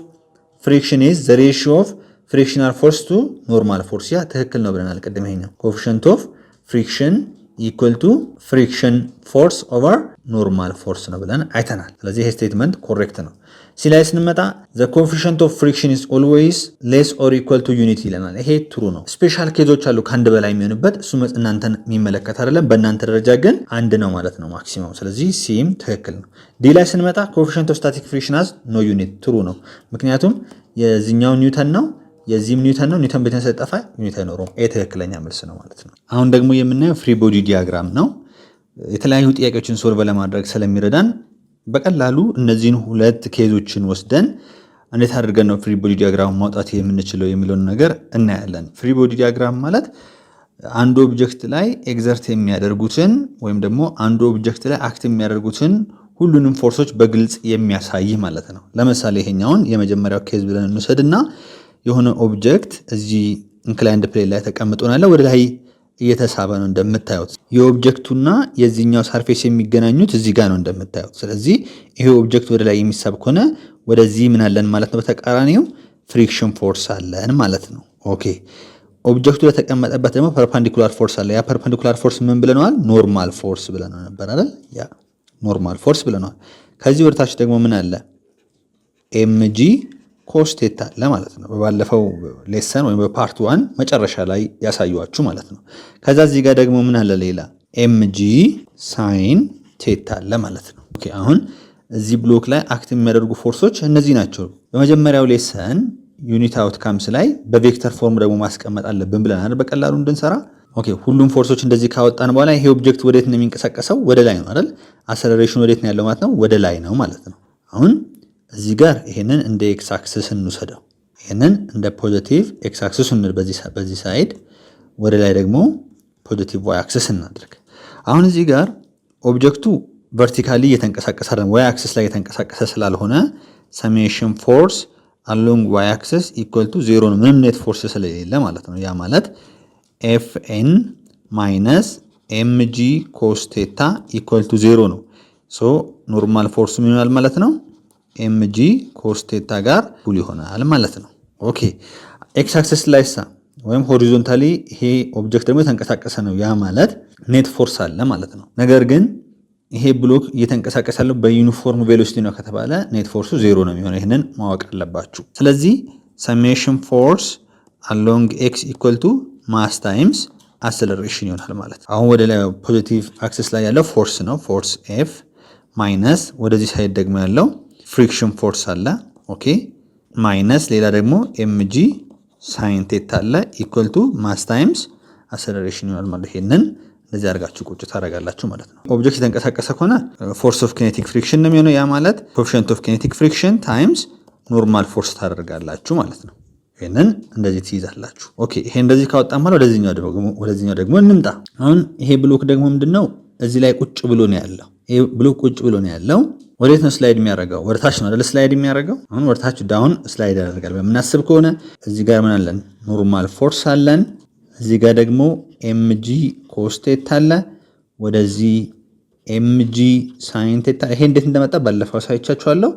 friction is the ratio of ፍሪክሽናል ፎርስ ቱ ኖርማል ፎርስ ያ ትክክል ነው ብለናል ቅድም። ይሄኛው ኮኤፊሺየንት ኦፍ ፍሪክሽን ኢኳል ቱ ፍሪክሽን ፎርስ ኦቨር ኖርማል ፎርስ ነው ብለን አይተናል። ስለዚህ ይሄ ስቴትመንት ኮሬክት ነው። ሲ ላይ ስንመጣ the coefficient of friction is always less or equal to unit ይለናል። ይሄ ትሩ ነው። ስፔሻል ኬዞች አሉ ከአንድ በላይ የሚሆንበት፣ እሱ እናንተን የሚመለከት አይደለም። በእናንተ ደረጃ ግን አንድ ነው ማለት ነው ማክሲመም። ስለዚህ ሲም ትክክል ነው። ዲ ላይ ስንመጣ coefficient of static friction has no unit ትሩ ነው። ምክንያቱም የዚህኛው ኒውተን ነው የዚህም ኒውተን ነው። ኒውተን ቤትን ስለጠፋ ዩኒት አይኖረውም። ኤ ትክክለኛ መልስ ነው ማለት ነው። አሁን ደግሞ የምናየው ፍሪ ቦዲ ዲያግራም ነው። የተለያዩ ጥያቄዎችን ሶልቭ ለማድረግ ስለሚረዳን በቀላሉ እነዚህን ሁለት ኬዞችን ወስደን እንዴት አድርገን ነው ፍሪ ቦዲ ዲያግራም ማውጣት የምንችለው የሚለውን ነገር እናያለን። ፍሪ ቦዲ ዲያግራም ማለት አንድ ኦብጀክት ላይ ኤግዘርት የሚያደርጉትን ወይም ደግሞ አንድ ኦብጀክት ላይ አክት የሚያደርጉትን ሁሉንም ፎርሶች በግልጽ የሚያሳይ ማለት ነው። ለምሳሌ ይሄኛውን የመጀመሪያው ኬዝ ብለን እንውሰድና የሆነ ኦብጀክት እዚህ ኢንክላይንድ ፕሌን ላይ ተቀምጦናል፣ ወደ ላይ እየተሳበ ነው እንደምታዩት። የኦብጀክቱና የዚህኛው ሰርፌስ የሚገናኙት እዚህ ጋር ነው እንደምታዩት። ስለዚህ ይሄ ኦብጀክት ወደ ላይ የሚሳብ ከሆነ ወደዚህ ምን አለን ማለት ነው? በተቃራኒው ፍሪክሽን ፎርስ አለን ማለት ነው። ኦኬ ኦብጀክቱ ለተቀመጠበት ደግሞ ፐርፐንዲኩላር ፎርስ አለ። ያ ፐርፐንዲኩላር ፎርስ ምን ብለናል? ኖርማል ፎርስ ብለናል ነበር አይደል? ያ ኖርማል ፎርስ ብለናል። ከዚህ ወደታች ደግሞ ምን አለ? ኤምጂ ኮስ ቴታ አለ ማለት ነው። በባለፈው ሌሰን ወይም በፓርት 1 መጨረሻ ላይ ያሳዩአችሁ ማለት ነው። ከዛ እዚህ ጋር ደግሞ ምን አለ? ሌላ ኤምጂ ሳይን ቴታ አለ ማለት ነው። ኦኬ አሁን እዚህ ብሎክ ላይ አክት የሚያደርጉ ፎርሶች እነዚህ ናቸው። በመጀመሪያው ሌሰን ዩኒት አውትካምስ ላይ በቬክተር ፎርም ደግሞ ማስቀመጥ አለብን ብለናል በቀላሉ እንድንሰራ። ኦኬ ሁሉም ፎርሶች እንደዚህ ካወጣን በኋላ ይሄ ኦብጀክት ወዴት ነው የሚንቀሳቀሰው? ወደ ላይ ነው አይደል? አክሰለሬሽን ወዴት ነው ያለው ማለት ነው? ወደ ላይ ነው ማለት ነው። አሁን እዚህ ጋር ይሄንን እንደ ኤክስ አክሲስ እንውሰደው። ይሄንን እንደ ፖዚቲቭ ኤክስ አክሲስ እንል በዚህ ሳይድ፣ ወደ ላይ ደግሞ ፖዚቲቭ ዋይ አክሲስ እናድርግ። አሁን እዚህ ጋር ኦብጀክቱ ቨርቲካሊ እየተንቀሳቀሰ አይደለም፣ ዋይ አክሲስ ላይ እየተንቀሳቀሰ ስላልሆነ ሰሜሽን ፎርስ አሎንግ ዋይ አክሲስ ኢኳል ቱ 0 ነው። ምንም ኔት ፎርስ ስለሌለ ማለት ነው። ያ ማለት ኤፍኤን ማይነስ ኤምጂ ኮስ ቴታ ኢኳል ቱ 0 ነው። ሶ ኖርማል ፎርስ ምን ይሆናል ማለት ነው? ኤምጂ ኮስ ቴታ ጋር እኩል ይሆናል ማለት ነው። ኦኬ ኤክስ አክሲስ ላይሳ ወይም ሆሪዞንታሊ ይሄ ኦብጀክት ደግሞ የተንቀሳቀሰ ነው። ያ ማለት ኔት ፎርስ አለ ማለት ነው። ነገር ግን ይሄ ብሎክ እየተንቀሳቀሰ ያለው በዩኒፎርም ቬሎሲቲ ነው ከተባለ ኔት ፎርሱ 0 ነው የሚሆነው። ይሄንን ማወቅ አለባችሁ። ስለዚህ ሰሜሽን ፎርስ አሎንግ ኤክስ ኢኳል ቱ ማስ ታይምስ አክሰለሬሽን ይሆናል ማለት ነው። አሁን ወደ ላይ ፖዚቲቭ አክሲስ ላይ ያለው ፎርስ ነው፣ ፎርስ ኤፍ ማይነስ ወደዚህ ሳይድ ደግሞ ያለው ፍሪክሽን ፎርስ አለ። ኦኬ ማይነስ ሌላ ደግሞ ኤምጂ ሳይን ቴታ አለ ኢኳል ቱ ማስ ታይምስ አክሰለሬሽን ይሆናል ማለት ይሄንን እንደዚህ አድርጋችሁ ቁጭ ታደርጋላችሁ ማለት ነው። ኦብጀክት የተንቀሳቀሰ ከሆነ ፎርስ ኦፍ ኪኔቲክ ፍሪክሽን ነው የሚሆነው። ያ ማለት ኮኤፊሺየንት ኦፍ ኪኔቲክ ፍሪክሽን ታይምስ ኖርማል ፎርስ ታደርጋላችሁ ማለት ነው። ይሄንን እንደዚህ ትይዛላችሁ። ኦኬ ይሄ እንደዚህ ካወጣን ማለት ወደዚህኛው ደግሞ እንምጣ። አሁን ይሄ ብሎክ ደግሞ ምንድነው? እዚህ ላይ ቁጭ ብሎ ነው ያለው። ይሄ ብሎክ ቁጭ ብሎ ነው ያለው። ወዴት ነው ስላይድ የሚያደርገው? ወደታች ነው አይደል ስላይድ የሚያደርገው። አሁን ወደታች ዳውን ስላይድ ያደርጋል በምናስብ ከሆነ እዚህ ጋር ምን አለን? ኖርማል ፎርስ አለን። እዚህ ጋር ደግሞ ኤምጂ ኮስ ቴታ አለ። ወደዚህ ኤምጂ ሳይን ቴታ። ይሄ እንዴት እንደመጣ ባለፈው ሳይቻችኋለሁ።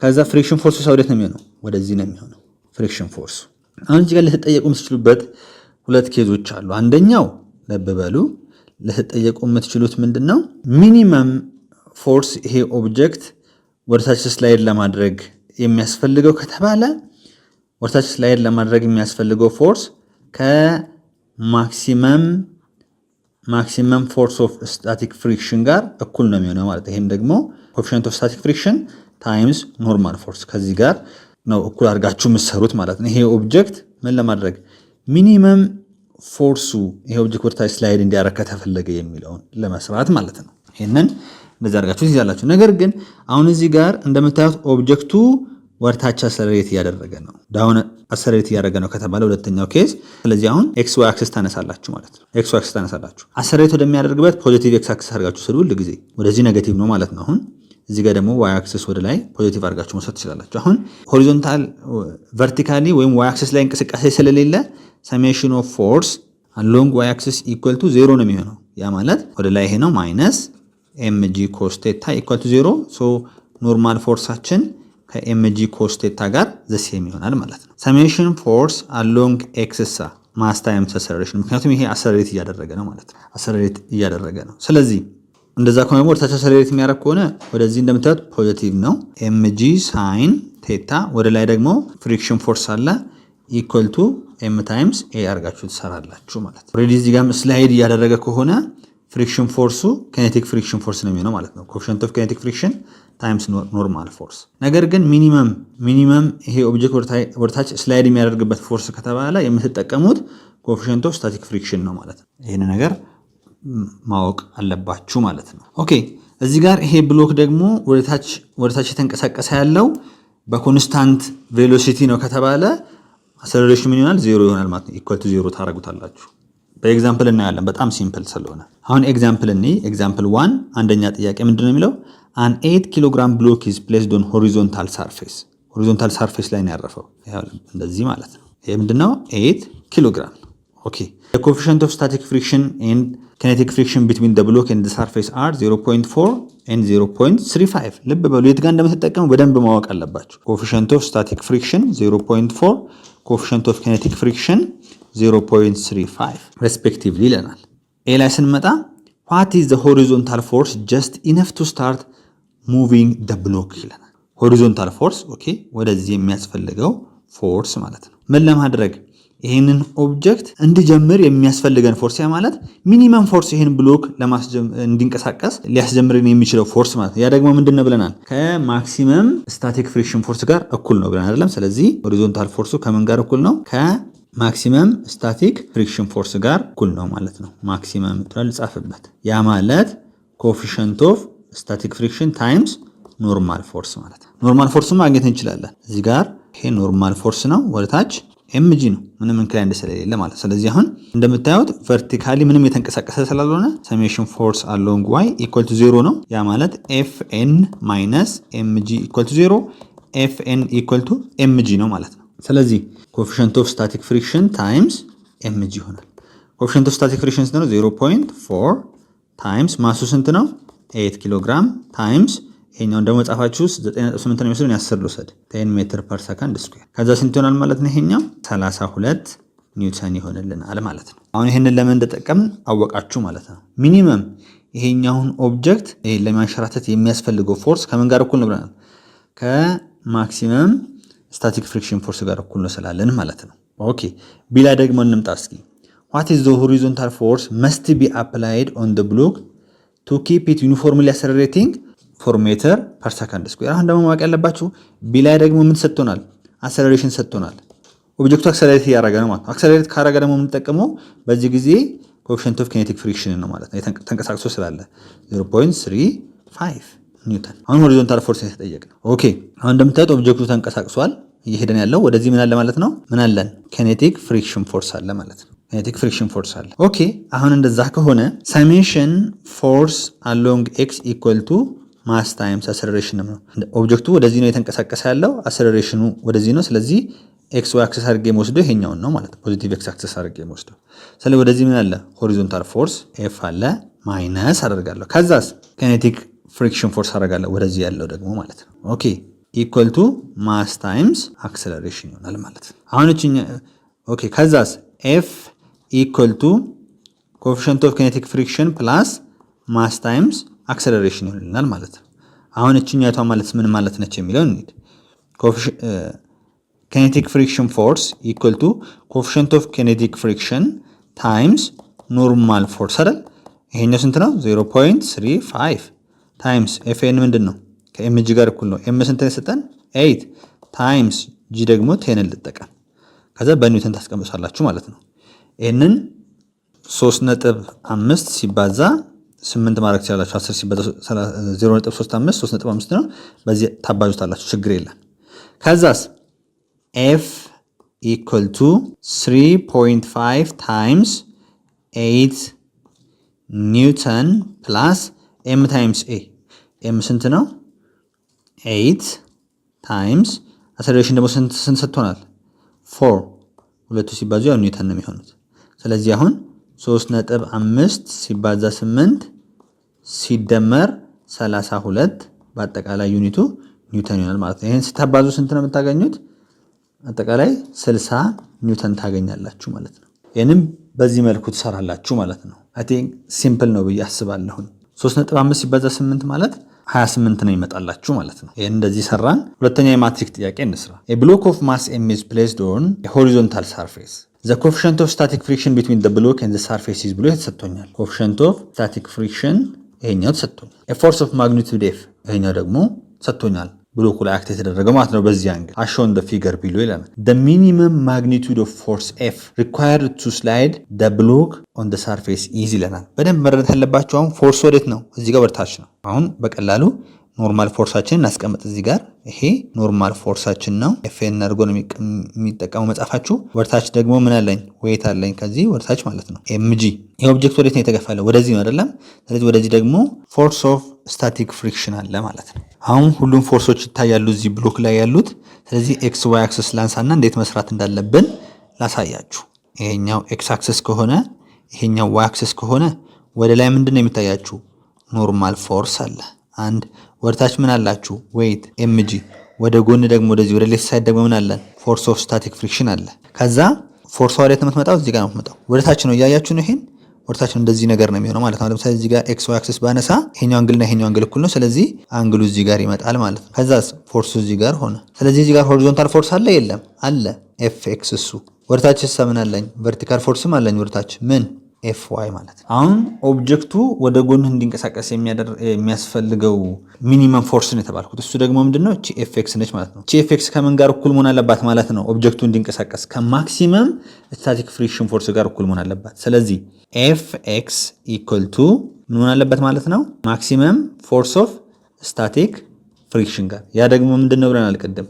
ከዛ ፍሪክሽን ፎርሱ ወዴት ነው የሚሆነው? ወደዚህ ነው የሚሆነው ፍሪክሽን ፎርሱ። አሁን እዚህ ጋር ልትጠየቁ የምትችሉበት ሁለት ኬዞች አሉ። አንደኛው ልብ በሉ፣ ልትጠየቁ የምትችሉት ምንድነው? ሚኒመም ፎርስ ይሄ ኦብጀክት ወደታች ስላይድ ለማድረግ የሚያስፈልገው ከተባለ ወደታች ስላይድ ለማድረግ የሚያስፈልገው ፎርስ ከማክሲመም ፎርስ ኦፍ ስታቲክ ፍሪክሽን ጋር እኩል ነው የሚሆነው ማለት። ይሄም ደግሞ ኮኤፊሺየንት ኦፍ ስታቲክ ፍሪክሽን ታይምስ ኖርማል ፎርስ ከዚህ ጋር ነው እኩል አድርጋችሁ የምትሰሩት ማለት ነው። ይሄ ኦብጀክት ምን ለማድረግ ሚኒመም ፎርሱ ይሄ ኦብጀክት ወደታች ስላይድ እንዲያደርግ ከተፈለገ የሚለውን ለመስራት ማለት ነው። ይሄንን እንደዚህ አድርጋችሁ ትይዛላችሁ። ነገር ግን አሁን እዚህ ጋር እንደምታዩት ኦብጀክቱ ወደታች አክሰለሬት እያደረገ ነው፣ ዳውን አክሰለሬት እያደረገ ነው ከተባለ ሁለተኛው ኬዝ። ስለዚህ አሁን ኤክስ ዋይ አክሲስ ታነሳላችሁ ማለት ነው። ኤክስ ዋይ አክሲስ ታነሳላችሁ። አክሰለሬት ወደሚያደርግበት ፖዚቲቭ ኤክስ አክሲስ አድርጋችሁ ስሉ ሁሉ ጊዜ ወደዚህ ኔጌቲቭ ነው ማለት ነው። አሁን እዚህ ጋር ደግሞ ዋይ አክሲስ ወደ ላይ ፖዚቲቭ አድርጋችሁ መውሰድ ትችላላችሁ። አሁን ሆሪዞንታል ቨርቲካሊ ወይም ዋይ አክሲስ ላይ እንቅስቃሴ ስለሌለ ሰሜሽን ኦፍ ፎርስ አሎንግ ዋይ አክሲስ ኢኳል ቱ 0 ነው የሚሆነው። ያ ማለት ወደ ላይ ይሄ ነው ማይነስ ኤምጂ ኮስ ቴታ ኢኳል ቱ 0። ሶ ኖርማል ፎርሳችን ከኤምጂ ኮስ ቴታ ጋር ዘሴም ይሆናል ማለት ነው። ሰሜሽን ፎርስ አሎንግ ኤክስሳ ማስ ታይምስ አክሰለሬሽን፣ ምክንያቱም ይሄ አክሰለሬት እያደረገ ነው ማለት ነው። አክሰለሬት እያደረገ ነው። ስለዚህ እንደዛ ከሆነ ወደታች አክሰለሬት የሚያደርግ ከሆነ ወደዚህ እንደምታዩት ፖዚቲቭ ነው። ኤምጂ ሳይን ቴታ ወደ ላይ ደግሞ ፍሪክሽን ፎርስ አለ ኢኳል ቱ ኤም ታይምስ ኤ አድርጋችሁ ትሰራላችሁ ማለት ነው። ኦልሬዲ እዚህ ጋር ስላይድ እያደረገ ከሆነ ፍሪክሽን ፎርሱ ኬኔቲክ ፍሪክሽን ፎርስ ነው የሚሆነው ማለት ነው። ኮኤፊሺየንት ኦፍ ኬኔቲክ ፍሪክሽን ታይምስ ኖርማል ፎርስ። ነገር ግን ሚኒመም ይሄ ኦብጀክት ወደታች ስላይድ የሚያደርግበት ፎርስ ከተባለ የምትጠቀሙት ኮኤፊሺየንት ኦፍ ስታቲክ ፍሪክሽን ነው ማለት ነው። ይህን ነገር ማወቅ አለባችሁ ማለት ነው። ኦኬ እዚህ ጋር ይሄ ብሎክ ደግሞ ወደታች የተንቀሳቀሰ ያለው በኮንስታንት ቬሎሲቲ ነው ከተባለ አክሰለሬሽን ምን ይሆናል? ዜሮ ይሆናል ማለት ነው። ኢኳል ቱ ዜሮ ታረጉታላችሁ። በኤግዛምፕል እናያለን በጣም ሲምፕል ስለሆነ። አሁን ኤግዛምፕል ኤግዛምፕል 1 አንደኛ ጥያቄ ምንድነው የሚለው an 8 ኪሎግራም ብሎክ is placed on horizontal surface ላይ ነው ያረፈው። እንደዚህ ማለት ነው። ይሄ ምንድነው 8 ኪሎግራም። ኦኬ the coefficient of static friction and kinetic friction between the block and the surface are 0.4 and 0.35 ልብ በሉ የት ጋር እንደምትጠቀሙ በደንብ ማወቅ አለባችሁ። coefficient of static friction 0.4 coefficient of kinetic friction 0.35 respectively ይለናል። ኤ ላይ ስንመጣ what is the horizontal force just enough to start moving the block ይለናል። horizontal force ኦኬ ወደዚህ የሚያስፈልገው ፎርስ ማለት ነው። ምን ለማድረግ ይሄንን ኦብጀክት እንዲጀምር የሚያስፈልገን ፎርስ ያ ማለት ሚኒመም ፎርስ ይሄን ብሎክ እንዲንቀሳቀስ ሊያስጀምርን የሚችለው ፎርስ ማለት ያ ደግሞ ምንድነው ብለናል? ከማክሲመም ስታቲክ ፍሪክሽን ፎርስ ጋር እኩል ነው ብለናል አይደለም? ስለዚህ ሆሪዞንታል ፎርሱ ከምን ጋር እኩል ነው? ከማክሲመም ስታቲክ ፍሪክሽን ፎርስ ጋር እኩል ነው ማለት ነው። ማክሲመም ትላል ጻፍበት። ያ ማለት ኮኤፊሺየንት ኦፍ ስታቲክ ፍሪክሽን ታይምስ ኖርማል ፎርስ ማለት ነው። ኖርማል ፎርስን ማግኘት እንችላለን። እዚህ ጋር ይሄ ኖርማል ፎርስ ነው ወደታች ኤምጂ ነው ምንም ኢንክላይንድ ስለሌለ ማለት። ስለዚህ አሁን እንደምታዩት ቨርቲካሊ ምንም የተንቀሳቀሰ ስላልሆነ ሰሜሽን ፎርስ አሎንግ ዋይ ኢኳል ቱ 0 ነው። ያ ማለት ኤፍኤን ማይነስ ኤምጂ ኢኳል ቱ 0 ኤፍኤን ኢኳል ቱ ኤምጂ ነው ማለት ነው። ስለዚህ ኮኤፊሺየንት ኦፍ ስታቲክ ፍሪክሽን ታይምስ ኤምጂ ይሆናል። ኮኤፊሺየንት ኦፍ ስታቲክ ፍሪክሽን ስንት ነው? 0.4 ታይምስ ማሱ ስንት ነው? 8 ኪሎ ግራም ታይምስ ይሄኛውን ደግሞ ጻፋችሁ 9.8 ነው የሚመስለው 10 ልውሰድ 10 ሜትር ፐር ሰከንድ ስኩዌር ከዛ ስንት ይሆናል ማለት ነው? ይሄኛው 32 ኒውተን ይሆንልናል ማለት ነው። አሁን ይሄንን ለምን እንደጠቀምን አወቃችሁ ማለት ነው። ሚኒመም ይሄኛውን ኦብጀክት ለማንሸራተት የሚያስፈልገው ፎርስ ከምን ጋር እኩል ነው ብለናል? ከማክሲመም ስታቲክ ፍሪክሽን ፎርስ ጋር እኩል ነው ስላለን ማለት ነው። ኦኬ ቢላ ደግሞ እንምጣ እስኪ። what is the horizontal force must be applied on the block to keep it uniformly accelerating 4 ሜትር ፐር ሰከንድ ስኩዌር። አሁን ደግሞ ማወቅ ያለባችሁ ቢላይ ደግሞ ምን ሰጥቶናል? አክሰለሬሽን ሰጥቶናል። ኦብጀክቱ አክሰለሬት እያደረገ ነው ማለት ነው። አክሰለሬት ካደረገ ደግሞ የምንጠቀመው በዚህ ጊዜ ኮኤፊሺየንት ኦፍ ኪኔቲክ ፍሪክሽን ነው ማለት ነው። ተንቀሳቅሶ ስላለ 0.35 ኒውተን። አሁን ሆሪዞንታል ፎርስ የተጠየቅነው። ኦኬ አሁን እንደምታዩት ኦብጀክቱ ተንቀሳቅሷል እየሄደን ያለው ወደዚህ ምን አለ ማለት ነው? ምን አለን? ኪኔቲክ ፍሪክሽን ፎርስ አለ ማለት ነው። ኪኔቲክ ፍሪክሽን ፎርስ አለ። ኦኬ አሁን እንደዛ ከሆነ ሰሜሽን ፎርስ አሎንግ ኤክስ ኢኳል ቱ ማስ ታይምስ አክሰለሬሽን ነው። ኦብጀክቱ ወደዚህ ነው የተንቀሳቀሰ ያለው፣ አክሰለሬሽኑ ወደዚህ ነው። ስለዚህ ኤክስ ዋይ አክሰስ አድርጌ የምወስደው ይሄኛውን ነው ማለት ፖዚቲቭ ኤክስ አክሰስ አድርጌ የምወስደው። ስለዚህ ወደዚህ ምን አለ? ሆሪዞንታል ፎርስ ኤፍ አለ ማይነስ አደርጋለሁ። ከዛስ ኪኔቲክ ፍሪክሽን ፎርስ አደርጋለሁ ወደዚህ ያለው ደግሞ ማለት ነው። ኦኬ ኢኳል ቱ ማስ ታይምስ አክሰለሬሽን ይሆናል ማለት ነው። አሁን እቺኛ ኦኬ ከዛስ ኤፍ ኢኳል ቱ ኮኤፊሺየንት ኦፍ ኪኔቲክ ፍሪክሽን ፕላስ ማስ ታይምስ አክሰለሬሽን ይሆንልናል ማለት ነው። አሁን እቺኛቷ ማለት ምን ማለት ነች የሚለው እንሂድ። ኪኔቲክ ፍሪክሽን ፎርስ ኢኳል ቱ ኮኤፊሺየንት ኦፍ ኪኔቲክ ፍሪክሽን ታይምስ ኖርማል ፎርስ አይደል? ይሄኛው ስንት ነው? 0.35 ታይምስ ኤፍኤን ምንድን ነው? ከኤምጂ ጋር እኩል ነው። ኤም ስንት ነው የሰጠን? 8 ታይምስ ጂ ደግሞ 10 ልጠቀም። ከዛ በኒውተን ታስቀምጣላችሁ ማለት ነው። ይሄንን 3.5 ሲባዛ 8 ማድረግ ትችላላችሁ። 10 ሲባዛ 0.35 3.5 ነው። በዚህ ታባዙታላችሁ፣ ችግር የለም። ከዛስ ኤፍ ኢኳል ቱ 3.5 ታይምስ 8 ኒውተን ፕላስ ኤም ታይምስ ኤ። ኤም ስንት ነው? 8 ታይምስ አክሰለሬሽን ደግሞ ስንት ሰጥቶናል? 4 ሁለቱ ሲባዙ ያው ኒውተን ነው የሚሆኑት። ስለዚህ አሁን 3.5 ሲባዛ 8 ሲደመር 32 በአጠቃላይ ዩኒቱ ኒውተን ይሆናል ማለት ነው። ይሄን ስታባዙ ስንት ነው የምታገኙት? አጠቃላይ 60 ኒውተን ታገኛላችሁ ማለት ነው። ይሄንም በዚህ መልኩ ትሰራላችሁ ማለት ነው። አይ ቲንክ ሲምፕል ነው ብዬ አስባለሁ። 3.5 ሲባዛ 8 ማለት 28 ነው ይመጣላችሁ ማለት ነው። ይሄን እንደዚህ ሰራን። ሁለተኛ የማትሪክ ጥያቄ እንስራ። a block of mass m is placed on a horizontal surface. the coefficient of static friction between the block and the surface is ብሎ ተሰጥቶኛል። coefficient of static friction ይሄኛው ተሰጥቶኛል። a force of magnitude f ይሄኛው ደግሞ ተሰጥቶኛል። ብሎኩ ላይ አክት የተደረገው ማለት ነው። በዚህ አንግል አሾን the figure below ይላል። the minimum magnitude of force f required to slide the block on the surface is ይለናል። በደንብ መረዳት ያለባችሁ አሁን ፎርስ ወዴት ነው? እዚህ ጋር ወርታች ነው። አሁን በቀላሉ ኖርማል ፎርሳችንን እናስቀምጥ እዚህ ጋር። ይሄ ኖርማል ፎርሳችን ነው። ኤፍኤን አድርጎ ነው የሚጠቀመው መጻፋችሁ። ወርታች ደግሞ ምን አለኝ? ዌይት አለኝ ከዚህ ወርታች ማለት ነው። ኤምጂ ይሄ ኦብጀክት ወዴት ነው የተገፋለው? ወደዚህ ነው አይደለም? ስለዚህ ወደዚህ ደግሞ ፎርስ ኦፍ ስታቲክ ፍሪክሽን አለ ማለት ነው። አሁን ሁሉም ፎርሶች ይታያሉ እዚህ ብሎክ ላይ ያሉት። ስለዚህ ኤክስ ዋይ አክሰስ ላንሳና እንዴት መስራት እንዳለብን ላሳያችሁ። ይሄኛው ኤክስ አክሰስ ከሆነ ይሄኛው ዋይ አክሰስ ከሆነ ወደ ላይ ምንድን ነው የሚታያችሁ? ኖርማል ፎርስ አለ። አንድ ወደታች ምን አላችሁ? ዌይት ኤምጂ። ወደ ጎን ደግሞ ወደዚህ ወደ ሌፍት ሳይድ ደግሞ ምን አለ? ፎርስ ኦፍ ስታቲክ ፍሪክሽን አለ። ከዛ ፎርሷ ወዴት ነው የምትመጣው? እዚህ ጋር ነው የምትመጣው። ወደታች ነው እያያችሁ ነው። ይሄን ወደታች እንደዚህ ነገር ነው የሚሆነው ማለት ነው። ለምሳሌ እዚህ ጋር ኤክስ ዋይ አክሲስ ባነሳ ይሄኛው አንግልና ይሄኛው አንግል እኩል ነው። ስለዚህ አንግሉ እዚህ ጋር ይመጣል ማለት ነው። ከዛስ ፎርሱ እዚህ ጋር ሆነ። ስለዚህ እዚህ ጋር ሆሪዞንታል ፎርስ አለ የለም? አለ። ኤፍ ኤክስ እሱ። ወደታች ምን አለኝ? ቨርቲካል ፎርስም አለኝ ወደታች ምን ኤፍ ዋይ ማለት ነው። አሁን ኦብጀክቱ ወደ ጎን እንዲንቀሳቀስ የሚያስፈልገው ሚኒመም ፎርስ ነው የተባልኩት። እሱ ደግሞ ምንድነው? ቺ ኤፍ ኤክስ ነች ማለት ነው። ቺ ኤፍ ኤክስ ከምን ጋር እኩል መሆን አለባት ማለት ነው? ኦብጀክቱ እንዲንቀሳቀስ ከማክሲመም ስታቲክ ፍሪክሽን ፎርስ ጋር እኩል መሆን አለባት። ስለዚህ ኤፍ ኤክስ ኢኳል ቱ ምን መሆን አለበት ማለት ነው? ማክሲመም ፎርስ ኦፍ ስታቲክ ፍሪክሽን ጋር። ያ ደግሞ ምንድነው ብለናል ቅድም?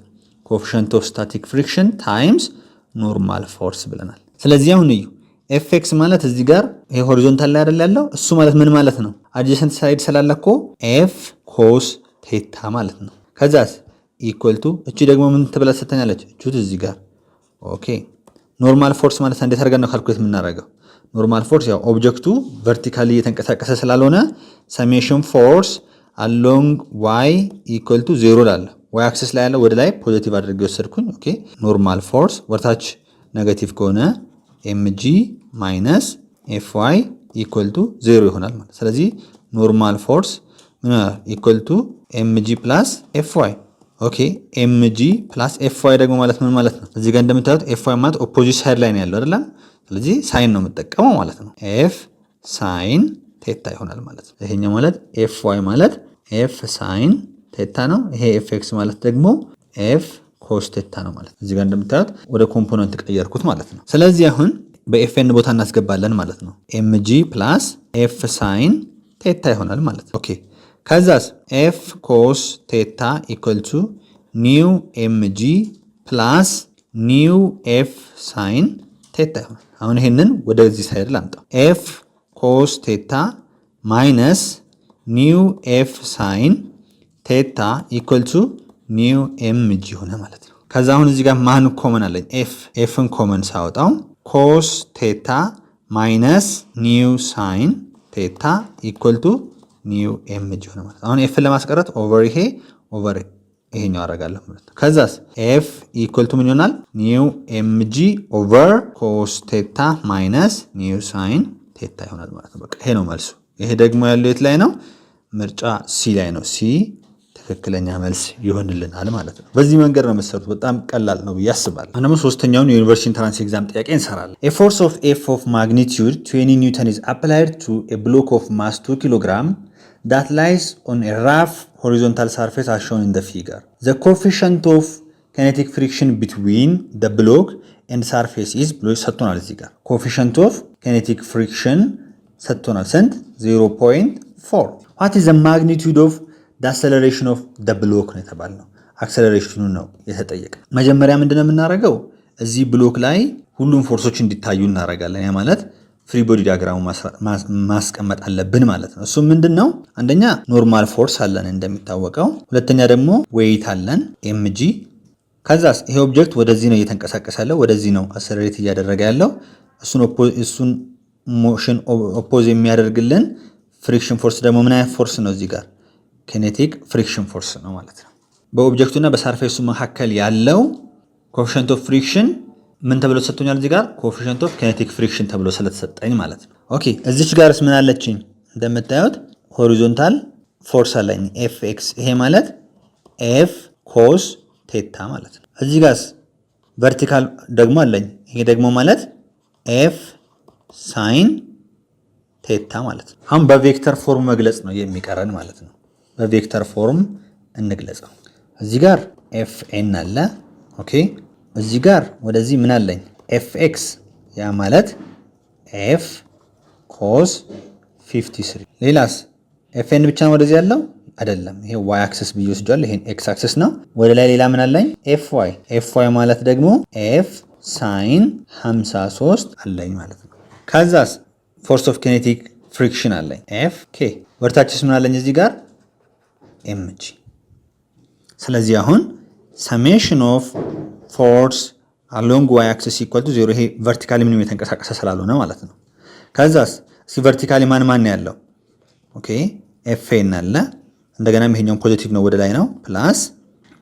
ኮኤፊሺየንት ኦፍ ስታቲክ ፍሪክሽን ታይምስ ኖርማል ፎርስ ብለናል። ስለዚህ አሁን እዩ ኤፍ ኤክስ ማለት እዚህ ጋር ይሄ ሆሪዞንታል ላይ አይደል ያለው? እሱ ማለት ምን ማለት ነው? አድጀሰንት ሳይድ ስላለ እኮ ኤፍ ኮስ ቴታ ማለት ነው። ከዛስ ኢኳል ቱ እቺ ደግሞ ምን ተብላ ተሰጠኛለች? እቹት እዚህ ጋር ኦኬ። ኖርማል ፎርስ ማለት እንዴት አድርገን ነው ካልኩሌት የምናደርገው? ኖርማል ፎርስ ያው ኦብጀክቱ ቨርቲካሊ እየተንቀሳቀሰ ስላልሆነ ሰሜሽን ፎርስ አሎንግ ዋይ ኢኳል ቱ 0 ላለ ዋይ አክሲስ ላይ ያለው ወደ ላይ ፖዚቲቭ አድርጌ ወሰድኩኝ። ኦኬ ኖርማል ፎርስ ወርታች ኔጌቲቭ ከሆነ ኤምጂ ማይነስ ኤፍ ዋይ ኢኳል ቱ 0 ይሆናል ማለት። ስለዚህ ኖርማል ፎርስ ምን ኢኳል ቱ ኤምጂ ፕላስ ኤፍ ዋይ። ኦኬ ኤምጂ ፕላስ ኤፍ ዋይ ደግሞ ማለት ምን ማለት ነው? እዚህ ጋር እንደምታዩት ኤፍ ዋይ ማለት ኦፖዚት ሳይድ ላይ ነው ያለው አይደል? ስለዚህ ሳይን ነው የምጠቀመው ማለት ነው። ኤፍ ሳይን ቴታ ይሆናል ማለት ነው። ይሄኛው ማለት ኤፍ ዋይ ማለት ኤፍ ሳይን ቴታ ነው። ይሄ ኤፍ ኤክስ ማለት ደግሞ ኤፍ ኮስ ቴታ ነው ማለት ነው። እዚህ ጋር እንደምታዩት ወደ ኮምፖነንት ቀየርኩት ማለት ነው። ስለዚህ አሁን በኤፍኤን ቦታ እናስገባለን ማለት ነው። ኤምጂ ፕላስ ኤፍ ሳይን ቴታ ይሆናል ማለት ነው። ኦኬ ከዛስ ኤፍ ኮስ ቴታ ኢኳል ቱ ኒው ኤምጂ ፕላስ ኒው ኤፍ ሳይን ቴታ ይሆናል። አሁን ይሄንን ወደዚህ ሳይድ ላምጣው። ኤፍ ኮስ ቴታ ማይነስ ኒው ኤፍ ሳይን ቴታ ኢኳል ቱ ኒው ኤምጂ ሆነ ማለት ነው። ከዛ አሁን እዚህ ጋር ማን ኮመን አለኝ? ኤፍን ኮመን ሳወጣው ኮስ ቴታ ማይነስ ኒው ሳይን ቴታ ኢኳል ቱ ኒው ኤምጂ ሆነ ማለት ነው። አሁን ኤፍን ለማስቀረት ኦቨር ይሄ ኦቨር ይሄኛው አደርጋለሁ ማለት ነው። ከዛስ ኤፍ ኢኳል ቱ ምን ይሆናል? ኒው ኤምጂ ኦቨር ኮስ ቴታ ማይነስ ኒው ሳይን ቴታ ይሆናል ማለት ነው። በቃ ይሄ ነው መልሱ። ይሄ ደግሞ ያለው የት ላይ ነው? ምርጫ ሲ ላይ ነው። ሲ ትክክለኛ መልስ ይሆንልናል ማለት ነው። በዚህ መንገድ ነው መሰሩት። በጣም ቀላል ነው ብዬ አስባለሁ። አሁን ሶስተኛውን የዩኒቨርሲቲ ኢንትራንስ ኤግዛም ጥያቄ እንሰራለን። a force of f of magnitude 20 newton is applied to a block of mass 2 kg that lies on a rough horizontal surface as shown in the figure. The coefficient of kinetic friction between the block and surface is ብሎ ሰጥቶናል። እዚህ ጋር coefficient of kinetic friction ሰጥቶናል። ስንት? 0.4. what is the magnitude of the acceleration of the block ነው የተባልነው። አክሰለሬሽኑ ነው የተጠየቀ። መጀመሪያ ምንድነው የምናደርገው? እዚህ ብሎክ ላይ ሁሉም ፎርሶች እንዲታዩ እናደርጋለን። ያ ማለት ፍሪ ቦዲ ዲያግራሙ ማስቀመጥ አለብን ማለት ነው። እሱ ምንድነው? አንደኛ ኖርማል ፎርስ አለን እንደሚታወቀው፣ ሁለተኛ ደግሞ ዌይት አለን ኤምጂ። ከዛስ ይሄ ኦብጀክት ወደዚህ ነው እየተንቀሳቀሰ ያለው፣ ወደዚህ ነው አክሰለሬት እያደረገ ያለው። እሱን ሞሽን ኦፖዝ የሚያደርግልን ፍሪክሽን ፎርስ ደግሞ ምን አይነት ፎርስ ነው? እዚህ ጋር ኬኔቲክ ፍሪክሽን ፎርስ ነው ማለት ነው። በኦብጀክቱና በሰርፌሱ መካከል ያለው ኮኤፊሺየንት ኦፍ ፍሪክሽን ምን ተብሎ ተሰጥቶኛል? እዚህ ጋር ኮኤፊሺየንት ኦፍ ኬኔቲክ ፍሪክሽን ተብሎ ስለተሰጠኝ ማለት ነው። ኦኬ እዚች ጋርስ ምን አለችኝ? እንደምታዩት ሆሪዞንታል ፎርስ አለኝ ኤፍ ኤክስ። ይሄ ማለት ኤፍ ኮስ ቴታ ማለት ነው። እዚህ ጋርስ ቨርቲካል ደግሞ አለኝ። ይሄ ደግሞ ማለት ኤፍ ሳይን ቴታ ማለት ነው። አሁን በቬክተር ፎርም መግለጽ ነው የሚቀረን ማለት ነው። በቬክተር ፎርም እንግለጸው። እዚህ ጋር ኤፍ ኤን አለ። ኦኬ እዚህ ጋር ወደዚህ ምን አለኝ? ኤፍ ኤክስ። ያ ማለት ኤፍ ኮስ 53። ሌላስ ኤፍ ኤን ብቻ ነው ወደዚህ ያለው አይደለም። ይሄ ዋይ አክሰስ ብዬ ወስጃለሁ። ይሄን ኤክስ አክሰስ ነው። ወደ ላይ ሌላ ምን አለኝ? ኤፍ ዋይ። ኤፍ ዋይ ማለት ደግሞ ኤፍ ሳይን 53 አለኝ ማለት ነው። ከዛስ ፎርስ ኦፍ ኬኔቲክ ፍሪክሽን አለኝ ኤፍ ኬ። ወርታችስ ምን አለኝ እዚህ ጋር? ኤምጂ። ስለዚህ አሁን ሰሜሽን ኦፍ ፎርስ አሎንግ ዋይ አክሰስ ኢኳል ቱ 0። ይሄ ቨርቲካሊ ምንም የተንቀሳቀሰ ስላልሆነ ማለት ነው። ከዛስ እስኪ ቨርቲካሊ ማን ያለው? ኦኬ ኤፍ ኤን አለ። እንደገናም ይሄኛው ፖዚቲቭ ነው ወደ ላይ ነው። ፕላስ